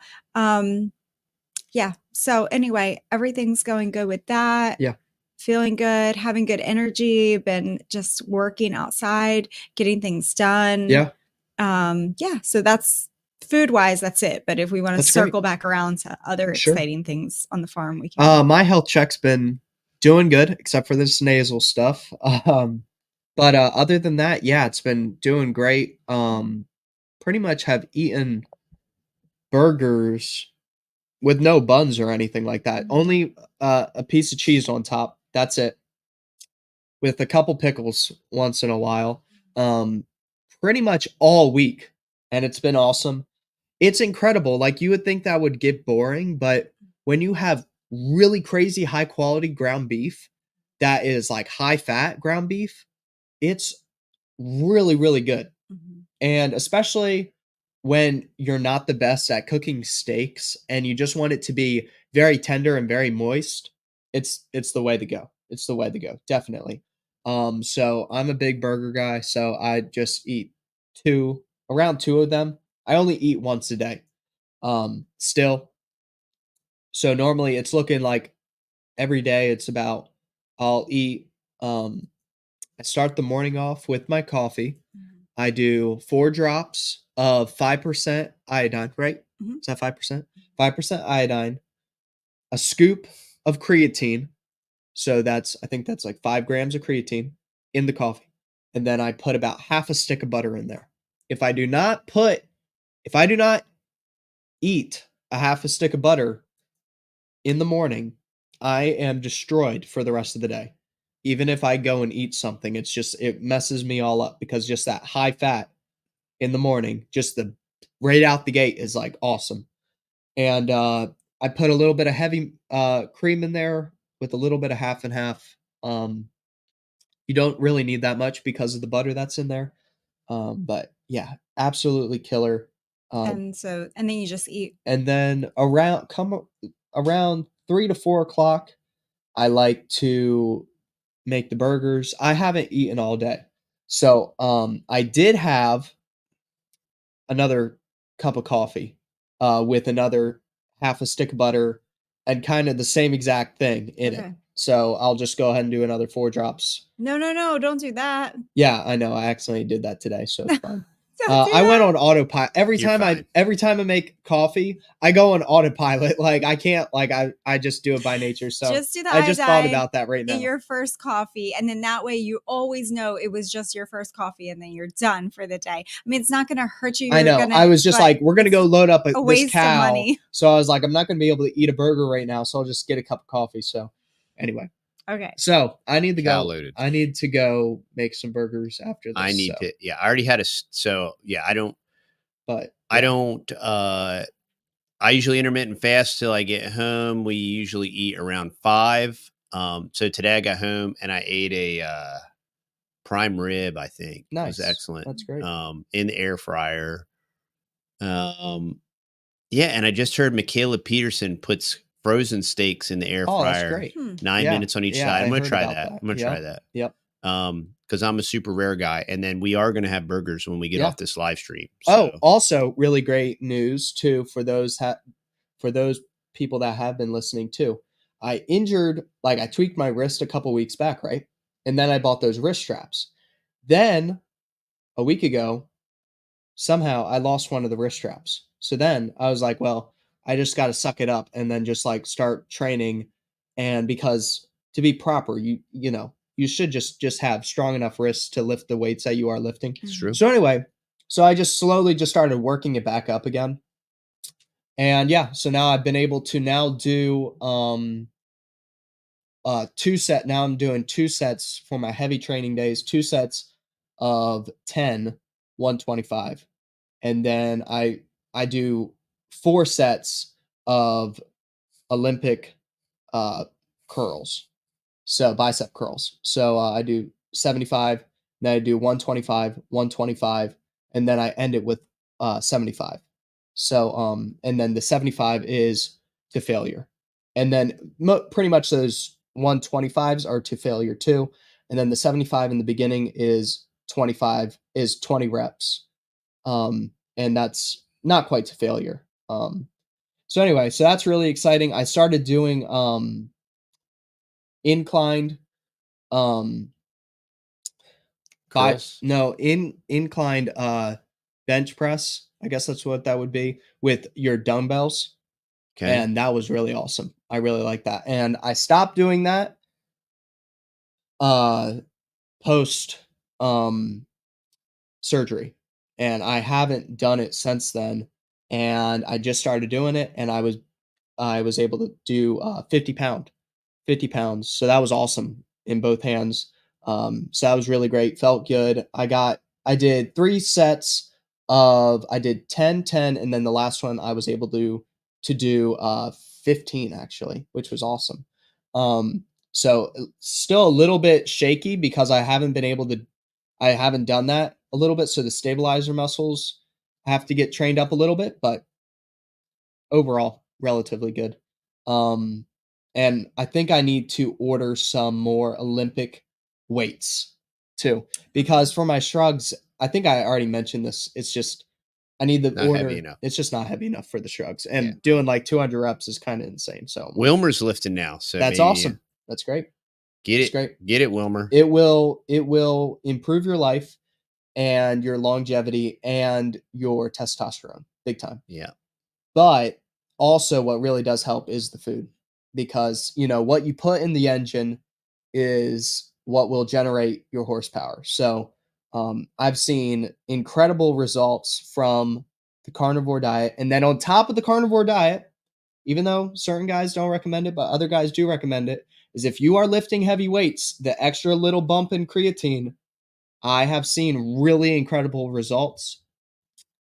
J: Yeah. So anyway, everything's going good with that.
B: Yeah.
J: Feeling good, having good energy, been just working outside, getting things done.
B: Yeah.
J: Yeah. So that's food wise, that's it. But if we want to circle back around to other exciting things on the farm, we can.
B: My health check's been doing good, except for this nasal stuff. But other than that, yeah, it's been doing great. Pretty much have eaten burgers with no buns or anything like that. Only a piece of cheese on top. That's it. with a couple pickles once in a while, pretty much all week, and it's been awesome. It's incredible. Like, you would think that would get boring, but when you have really crazy high quality ground beef that is like high fat ground beef, it's really, really good. And especially when you're not the best at cooking steaks and you just want it to be very tender and very moist, it's the way to go. It's the way to go, definitely. So I'm a big burger guy, so I just eat around 2 of them. I only eat once a day. Still. So normally it's looking like every day it's about I'll eat I start the morning off with my coffee. I do 4 drops of 5% iodine, right? Is that 5%? 5% iodine, a scoop of creatine. So I think that's like 5 grams of creatine in the coffee. And then I put about half a stick of butter in there. If I do not eat a half a stick of butter in the morning, I am destroyed for the rest of the day. Even if I go and eat something, it messes me all up because just that high fat in the morning, just the right out the gate is like awesome. And I put a little bit of heavy cream in there with a little bit of half and half. You don't really need that much because of the butter that's in there. But yeah, absolutely killer.
J: And then you just eat.
B: And then around 3 to 4 o'clock, I like to make the burgers. I haven't eaten all day. So I did have another cup of coffee with another half a stick of butter and kind of the same exact thing in it. So I'll just go ahead and do another 4 drops.
J: No, don't do that.
B: Yeah, I know. I accidentally did that today, so it's fine.
J: I
B: went on autopilot every time I make coffee. I go on autopilot. Like I can't. Like I just do it by nature. So
J: just do the
B: I just thought about that right now.
J: Your first coffee, and then that way you always know it was just your first coffee, and then you're done for the day. I mean, it's not going to hurt you.
B: I know. I was just like, we're gonna go load up
J: a
B: this
J: waste
B: cow.
J: of money.
B: So I was like, I'm not gonna be able to eat a burger right now. So I'll just get a cup of coffee. So anyway.
J: Okay.
B: So I need to go.
A: Loaded.
B: I need to go make some burgers after this.
A: I need to. Yeah, I already had I don't.
B: But
A: I don't. I usually intermittent fast till I get home. We usually eat around 5. So today I got home and I ate a prime rib. I think
B: nice.
A: It was excellent.
B: That's great.
A: In the air fryer. Yeah, and I just heard Michaela Peterson puts frozen steaks in the air fryer.
B: That's great.
A: 9 minutes on each side. I'm gonna try that. I'm gonna try that.
B: Yep.
A: Because I'm a super rare guy, and then we are gonna have burgers when we get off this live stream.
B: So. Oh, also really great news too for those people that have been listening too. I tweaked my wrist a couple weeks back, right? And then I bought those wrist straps. Then a week ago, somehow I lost one of the wrist straps. So then I was like, well, I just got to suck it up and then just like start training. And because to be proper, you should just have strong enough wrists to lift the weights that you are lifting.
A: It's true.
B: So anyway, so I just slowly just started working it back up again. And yeah, so now I've been able to now do 2 set. Now I'm doing 2 sets for my heavy training days, 2 sets of 10, 125. And then I do 4 sets of Olympic curls. So bicep curls. So I do 75, then I do 125, 125, and then I end it with 75. So and then the 75 is to failure. And then pretty much those 125s are to failure too. And then the 75 in the beginning is 20 reps. And that's not quite to failure. So anyway, so that's really exciting. I started doing inclined inclined bench press. I guess that's what that would be with your dumbbells. Okay. And that was really awesome. I really like that. And I stopped doing that post surgery. And I haven't done it since then. And I just started doing it, and I was able to do 50 pounds. So that was awesome in both hands. So that was really great. Felt good. I did 3 sets I did 10, 10, and then the last one I was able to do 15 actually, which was awesome. So still a little bit shaky because I haven't done that a little bit. So the stabilizer muscles have to get trained up a little bit, but overall relatively good. And I think I need to order some more Olympic weights too, because for my shrugs, I think I already mentioned this. It's just, I need to
A: Not heavy
B: order.
A: enough.
B: It's just not heavy enough for the shrugs, and
A: Yeah.
B: doing like 200 reps is kind of insane. So
A: Wilmer's lifting now, so
B: that's
A: maybe
B: awesome. That's great.
A: Get
B: That's
A: it,
B: great.
A: get it, Wilmer.
B: It will improve your life and your longevity and your testosterone big time.
A: Yeah.
B: But also what really does help is the food, because what you put in the engine is what will generate your horsepower. So I've seen incredible results from the carnivore diet. And then on top of the carnivore diet, even though certain guys don't recommend it, but other guys do recommend it, is if you are lifting heavy weights, the extra little bump in creatine, I have seen really incredible results.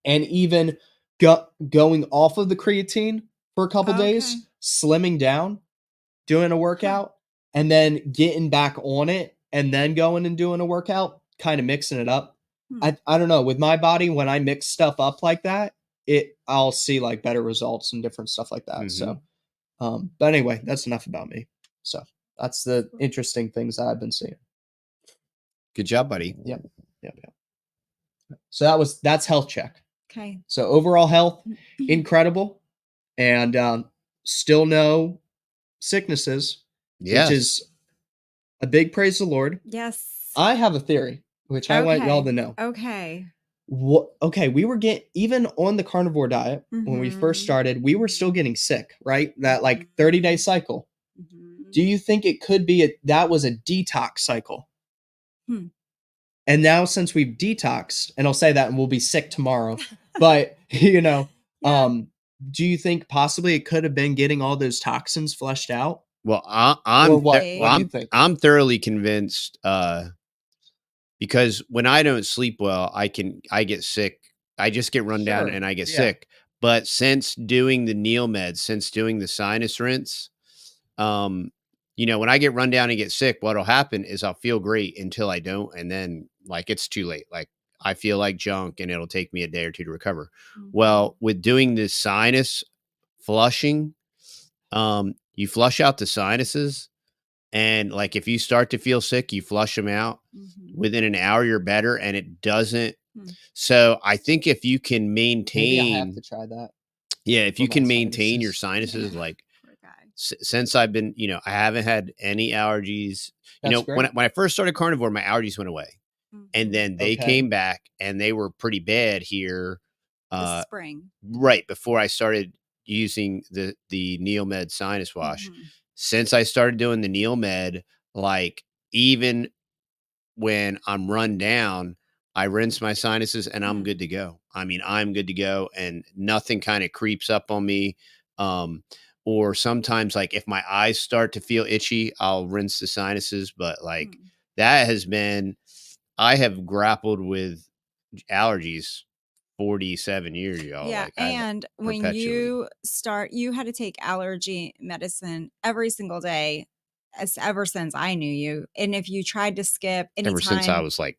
B: And even going off of the creatine for a couple days, slimming down, doing a workout, and then getting back on it, and then going and doing a workout, kind of mixing it up. I don't know. With my body, when I mix stuff up like that, I'll see like better results and different stuff like that. So, but anyway, that's enough about me. So that's the interesting things that I've been seeing.
A: Good job, buddy.
B: Yep. So that's health check.
J: Okay.
B: So overall health, incredible, and still no sicknesses,
A: Yes.
B: which is a big praise the Lord.
J: Yes.
B: I have a theory, which I want y'all to know.
J: Okay.
B: Okay, we were even on the carnivore diet when we first started, we were still getting sick, right? That like 30-day cycle. Do you think it could be that was a detox cycle? And now since we've detoxed, and I'll say that and we'll be sick tomorrow, but do you think possibly it could have been getting all those toxins flushed out?
A: Well,
B: What do you think?
A: I'm thoroughly convinced because when I don't sleep well, I get sick. I just get run down and I get sick. But since doing the Neil meds, since doing the sinus rinse, when I get run down and get sick, what'll happen is I'll feel great until I don't, and then like it's too late. Like I feel like junk, and it'll take me a day or two to recover. Well, with doing this sinus flushing, you flush out the sinuses, and like if you start to feel sick, you flush them out. Within an hour, you're better, and it doesn't. So I think if you can maintain,
B: maybe I have to try that.
A: Yeah, if you can maintain your sinuses, like since I've been, I haven't had any allergies. When I first started carnivore, my allergies went away, and then they came back, and they were pretty bad here.
J: This spring,
A: right before I started using the Neomed sinus wash. Since I started doing the Neomed, like even when I'm run down, I rinse my sinuses and I'm good to go. I mean, I'm good to go, and nothing kind of creeps up on me. Or sometimes like if my eyes start to feel itchy, I'll rinse the sinuses. But like that has been, I have grappled with allergies 47 years, y'all.
J: Yeah.
A: Like
J: And when you had to take allergy medicine every single day ever since I knew you. And if you tried to skip anytime,
A: ever since I was like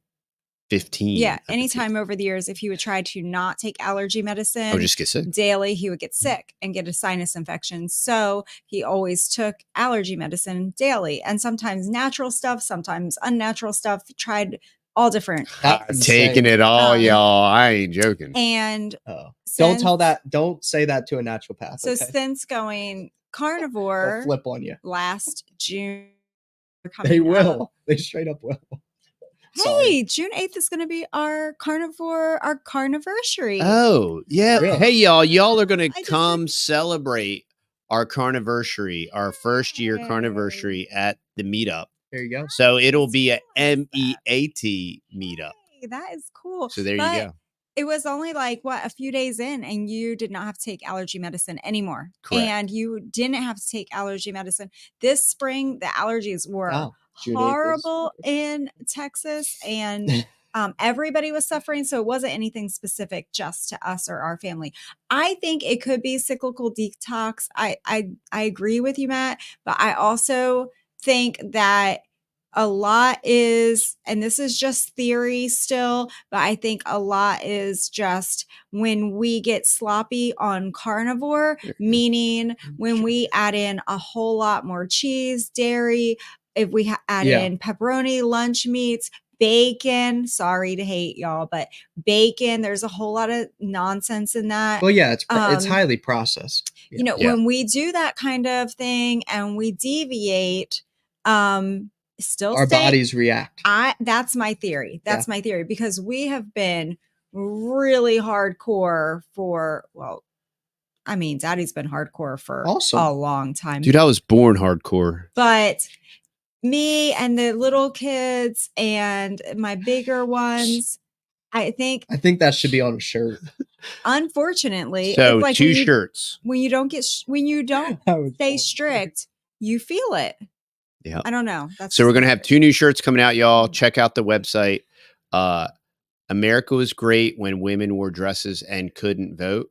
A: 15.
J: Yeah. Anytime over the years, if he would try to not take allergy medicine,
A: I would just get sick
J: daily, he would get sick and get a sinus infection. So he always took allergy medicine daily, and sometimes natural stuff, sometimes unnatural stuff. Tried all different.
A: Taking it all, y'all. I ain't joking.
J: And
B: don't say that to a naturopath.
J: So since going carnivore,
B: they'll flip on you.
J: Last June,
B: they will. They straight up will.
J: Hey, June 8th is going to be our carniversary.
A: Oh, yeah. Really? Hey, y'all are going to come celebrate our carniversary, our first year carniversary at the meetup.
B: There you go.
A: So it'll be a MEAT meetup.
J: Hey, that is cool.
A: So there you go.
J: It was only like a few days in, and you did not have to take allergy medicine anymore.
A: Correct.
J: And you didn't have to take allergy medicine. This spring, the allergies were horrible in Texas, and everybody was suffering. So it wasn't anything specific just to us or our family. I think it could be cyclical detox. I agree with you, Matt, but I also think that a lot is, and this is just theory still, but I think a lot is just when we get sloppy on carnivore, meaning when we add in a whole lot more cheese, dairy, if we add in pepperoni, lunch meats, bacon, sorry to hate y'all, but bacon, there's a whole lot of nonsense in that.
B: Well, yeah, it's highly processed.
J: You know, when we do that kind of thing and we deviate, still
B: our bodies react.
J: That's my theory. That's my theory, because we have been really hardcore for, well, I mean, Daddy's been hardcore for a long time.
A: Dude, I was born hardcore.
J: But me and the little kids and my bigger ones, I think
B: that should be on a shirt.
J: Unfortunately,
A: so
J: it's like
A: two shirts.
J: When you don't stay strict, you feel it.
A: Yeah.
J: I don't know.
A: So we're going to have 2 new shirts coming out, y'all. Check out the website. America was great when women wore dresses and couldn't vote.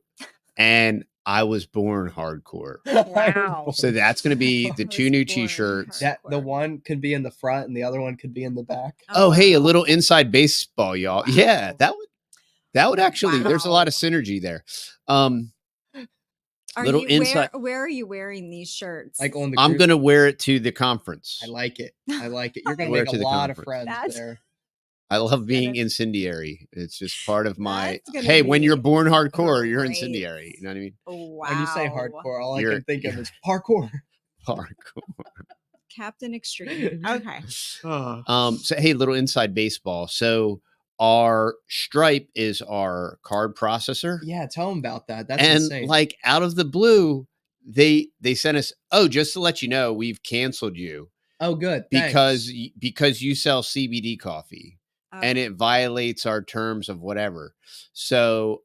A: And I was born hardcore.
J: Wow.
A: So that's going to be the 2 new t-shirts.
B: The one could be in the front and the other one could be in the back.
A: Oh, hey, a little inside baseball, y'all. Yeah, that would actually, there's a lot of synergy there.
J: Where are you wearing these shirts?
B: Like on the
A: I'm going to wear it to the conference.
B: I like it. You're going to make a lot of friends there.
A: I love being incendiary. It's just part of my, hey, when you're born hardcore, you're incendiary. You know what I mean?
J: Wow.
B: When you say hardcore, all I can think of is parkour.
A: Parkour.
J: Captain Extreme. Okay.
A: So, hey, little inside baseball. So our Stripe is our card processor.
B: Yeah, tell them about that. That's insane.
A: And like out of the blue, they sent us, just to let you know, we've canceled you.
B: Oh, good.
A: Because you sell CBD coffee. And it violates our terms of whatever. So,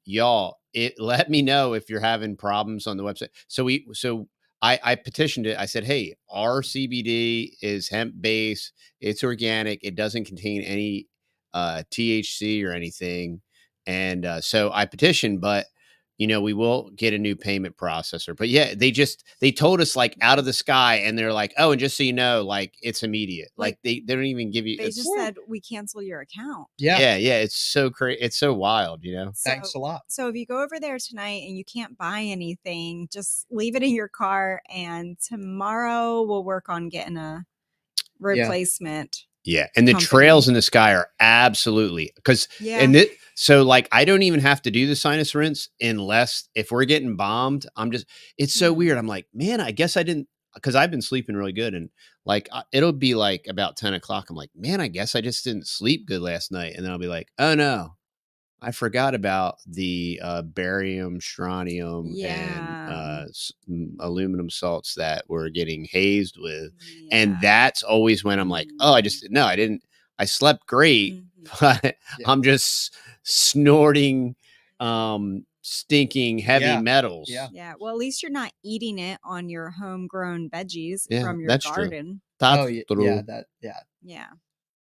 A: y'all, let me know if you're having problems on the website. So I petitioned it. I said, hey, our CBD is hemp based. It's organic. It doesn't contain any THC or anything. And so I petitioned, but we will get a new payment processor. But yeah, they told us like out of the sky, and they're like, oh, and just so you know, like it's immediate. Like they don't even give you.
J: They just said we cancel your account.
A: Yeah. It's so crazy. It's so wild,
B: Thanks a lot.
J: So if you go over there tonight and you can't buy anything, just leave it in your car, and tomorrow we'll work on getting a replacement.
A: Yeah. And the trails in the sky are absolutely so like, I don't even have to do the sinus rinse unless if we're getting bombed, it's so weird. I'm like, man, I guess I didn't, because I've been sleeping really good. And like, it'll be like about 10 o'clock. I'm like, man, I guess I just didn't sleep good last night. And then I'll be like, oh no, I forgot about the barium, strontium, and aluminum salts that we're getting hazed with. Yeah. And that's always when I'm like, oh, I didn't. I slept great, but I'm just snorting stinking heavy metals.
J: Yeah. Well, at least you're not eating it on your homegrown veggies from your garden.
A: True.
J: Yeah.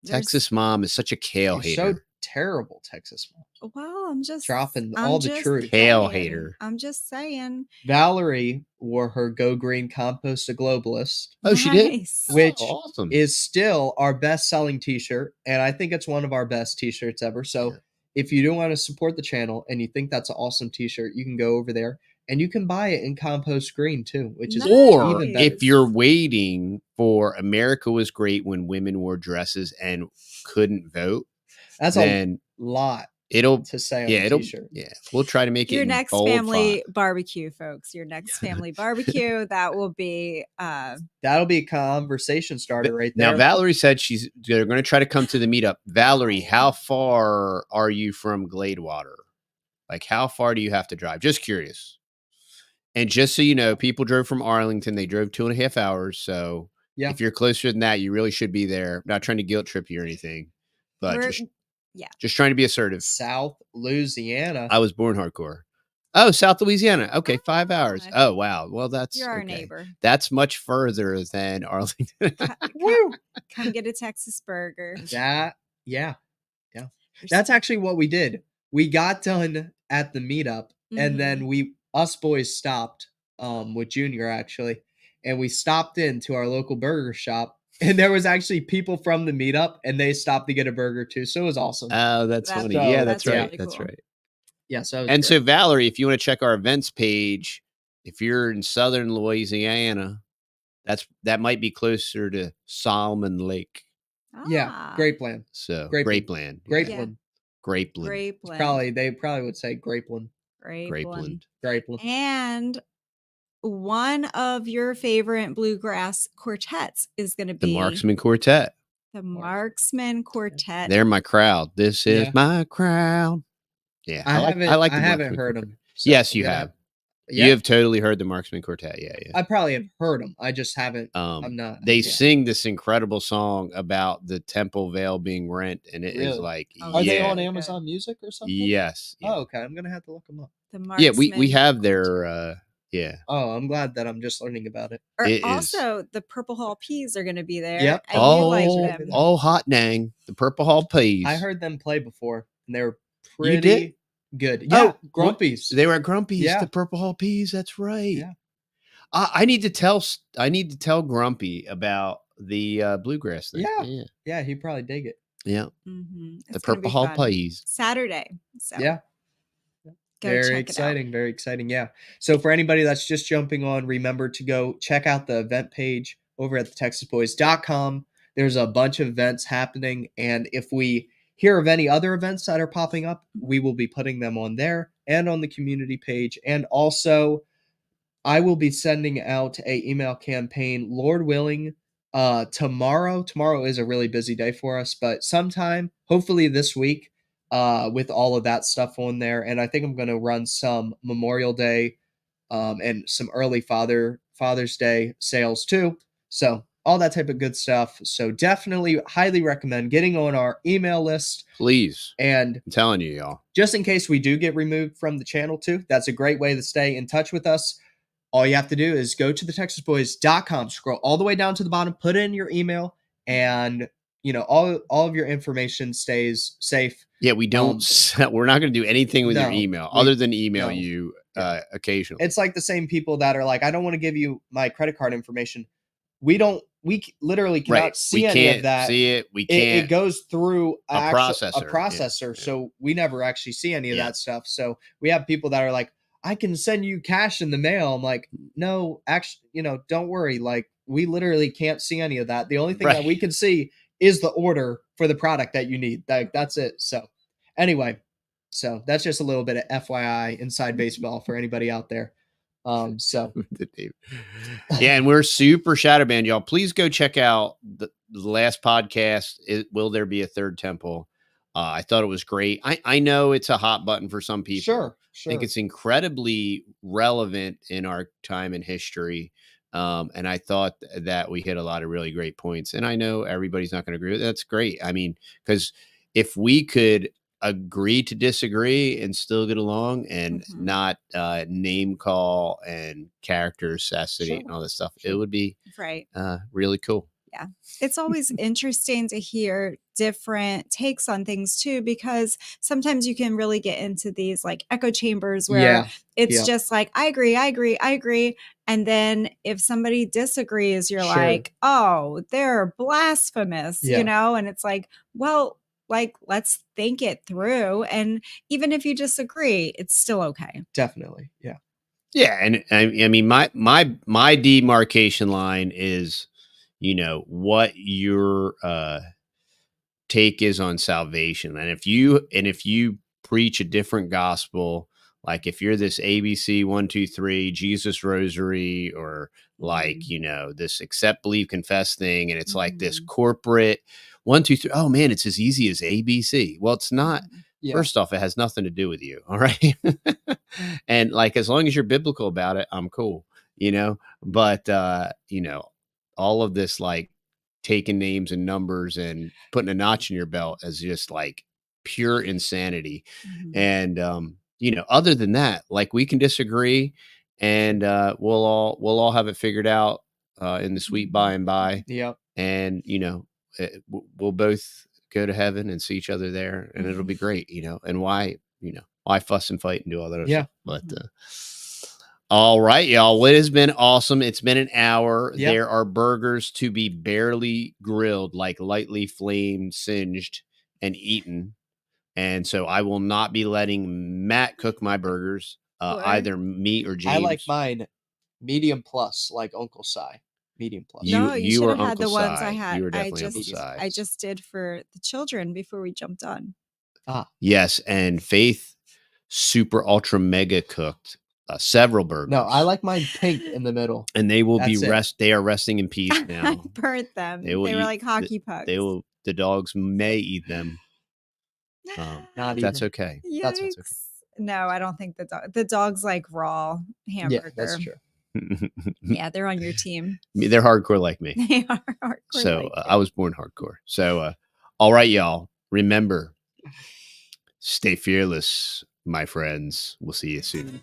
A: Texas mom is such a kale hater.
B: So terrible, Texas mom.
J: Well, I'm just
B: dropping all the truth.
A: Kale hater.
J: I'm just saying.
B: Valerie wore her Go Green Compost a Globalist.
A: Oh, she did?
B: Which
A: awesome.
B: is still our best selling t-shirt. And I think it's one of our best t-shirts ever. So if you do want to support the channel and you think that's an awesome t-shirt, you can go over there and you can buy it in compost green too, which is
A: or if you're waiting for America was great when women wore dresses and couldn't vote.
B: That's a lot.
A: It'll
B: to say on the t-shirt.
A: Yeah, we'll try to make
J: your
A: it
J: next family barbecue, folks. Your next family barbecue. That will be
B: that'll be a conversation starter right there.
A: Now Valerie said they're going to try to come to the meetup. Valerie, how far are you from Gladewater? Like how far do you have to drive? Just curious. And just so you know, people drove from Arlington. They drove 2.5 hours. So if you're closer than that, you really should be there. I'm not trying to guilt trip you or anything, but just trying to be assertive.
B: South Louisiana.
A: I was born hardcore. Oh, South Louisiana. Okay, 5 hours. Oh, wow. Well, that's
J: You're our
A: okay.
J: neighbor.
A: That's much further than Arlington.
B: Woo!
J: Come get a Texas burger.
B: Yeah. That's actually what we did. We got done at the meetup, and then us boys stopped with Junior actually, and we stopped into our local burger shop, and there was actually people from the meetup, and they stopped to get a burger too. So it was awesome.
A: Oh, that's funny.
B: So,
A: Yeah, that's right.
J: really
A: That's
J: cool.
A: right.
B: Yeah. So
A: And so, Valerie, if you want to check our events page, if you're in Southern Louisiana, that might be closer to Solomon Lake.
B: yeah, great plan.
A: So
B: Grapeland.
A: Grapeland.
B: Grapeland.
A: Grapeland.
J: Grapeland.
B: They probably would say Grapeland.
J: Grapeland.
B: Grapeland.
J: And one of your favorite bluegrass quartets is going to be
A: The Marksman Quartet.
J: The Marksman Quartet.
A: They're my crowd. This is my crowd. Yeah, I like the
B: haven't
A: Marksman
B: heard
A: Quartet.
B: them. So
A: Yes, you have.
B: Yeah.
A: You have totally heard the Marksman Quartet. Yeah.
B: I probably have heard them. I just haven't. I'm not.
A: They sing this incredible song about the Temple Veil being rent, and it is like,
B: Are they on Amazon Music or something?
A: Yes. Yeah.
B: Oh, okay. I'm gonna have to look them up.
J: The
A: Yeah,
J: Marksman
A: we have their yeah.
B: Oh, I'm glad that I'm just learning about it.
J: Also, the Purple Hall Peas are going to be there.
B: Yep.
J: And you like them.
A: Oh, hot dang. The Purple Hall Peas.
B: I heard them play before, and they were
A: You did?
B: pretty good. Yeah, Grumpy's.
A: They were at Grumpy's.
B: Yeah.
A: The Purple Hall Peas. That's right.
B: Yeah.
A: I need to tell Grumpy about the bluegrass thing.
B: Yeah, he'd probably dig it.
A: Yeah.
J: Mm-hmm.
A: The Purple Hall Peas.
J: Saturday. So
B: Yeah.
J: go
B: Very
J: check
B: exciting.
J: it out.
B: Very exciting. Yeah. So for anybody that's just jumping on, remember to go check out the event page over at thetexasboys.com. There's a bunch of events happening, and if we hear of any other events that are popping up, we will be putting them on there and on the community page. And also, I will be sending out a email campaign, Lord willing, tomorrow. Tomorrow is a really busy day for us, but sometime, hopefully this week, with all of that stuff on there. And I think I'm going to run some Memorial Day and some early Father's Day sales too. So all that type of good stuff. So definitely highly recommend getting on our email list.
A: Please.
B: And
A: I'm telling you, y'all.
B: Just in case we do get removed from the channel too, that's a great way to stay in touch with us. All you have to do is go to thetexasboys.com, scroll all the way down to the bottom, put in your email, and all of your information stays safe.
A: Yeah, we don't. We're not going to do anything with your email other than email you occasionally.
B: It's like the same people that are like, I don't want to give you my credit card information. We literally cannot see any of that.
A: See it. We can't.
B: It goes through
A: a processor.
B: Yeah. So we never actually see any of that stuff. So we have people that are like, I can send you cash in the mail. I'm like, no, actually, don't worry. Like, we literally can't see any of that. The only thing that we can see is the order for the product that you need. That's it. So anyway, that's just a little bit of FYI inside baseball for anybody out there. So
A: yeah, and we're super shadow banned, y'all. Please go check out the last podcast. Will there be a third temple? I thought it was great. I know it's a hot button for some people.
B: Sure.
A: I think it's incredibly relevant in our time in history. And I thought that we hit a lot of really great points. And I know everybody's not going to agree with it. That's great. I mean, because if we could agree to disagree and still get along and not name call and character assassinate and all this stuff, it would be really cool.
J: Yeah. It's always interesting to hear different takes on things too, because sometimes you can really get into these like echo chambers where it's just like, I agree. And then if somebody disagrees, you're like, oh, they're blasphemous, and it's like, well, like, let's think it through. And even if you disagree, it's still okay.
B: Definitely. Yeah.
A: Yeah. And I mean, my demarcation line is, what your take is on salvation. And if you preach a different gospel, like if you're this ABC 1, 2, 3 Jesus rosary, or like, this accept, believe, confess thing, and it's like this corporate 1, 2, 3. Oh man, it's as easy as ABC. Well, it's not. First off, it has nothing to do with you. All right. And like, as long as you're biblical about it, I'm cool, but all of this, like taking names and numbers and putting a notch in your belt, is just like pure insanity. And other than that, like, we can disagree, and we'll all have it figured out in the sweet by and by.
B: Yep.
A: And we'll both go to heaven and see each other there, and it'll be great. And why fuss and fight and do all that other stuff? But all right, y'all. It has been awesome. It's been an hour.
B: Yep.
A: There are burgers to be barely grilled, like lightly flamed, singed, and eaten. And so I will not be letting Matt cook my burgers, either me or James.
B: I like mine medium plus, like Uncle Si. Medium plus.
J: No, you should
A: were
J: have had the
A: Uncle
J: ones
A: Si.
J: I had.
A: You were
J: I
A: definitely Uncle
J: just,
A: Si.
J: I just did for the children before we jumped on.
A: Yes, and Faith super ultra mega cooked several burgers.
B: No, I like mine pink in the middle.
A: And they will
B: That's
A: be
B: it.
A: They are resting in peace
J: I
A: now.
J: burnt them. They
A: will
J: were
A: eat-
J: like hockey pucks.
A: The dogs may eat them.
B: Not
A: That's
B: even.
A: okay.
B: That's what's okay.
J: Yikes. No, I don't think the dogs like raw hamburger.
B: Yeah, that's true.
J: Yeah, they're on your team.
A: They're hardcore like me.
J: They are hardcore.
A: So
J: like
A: I was born hardcore. So all right, y'all. Remember, stay fearless, my friends. We'll see you soon.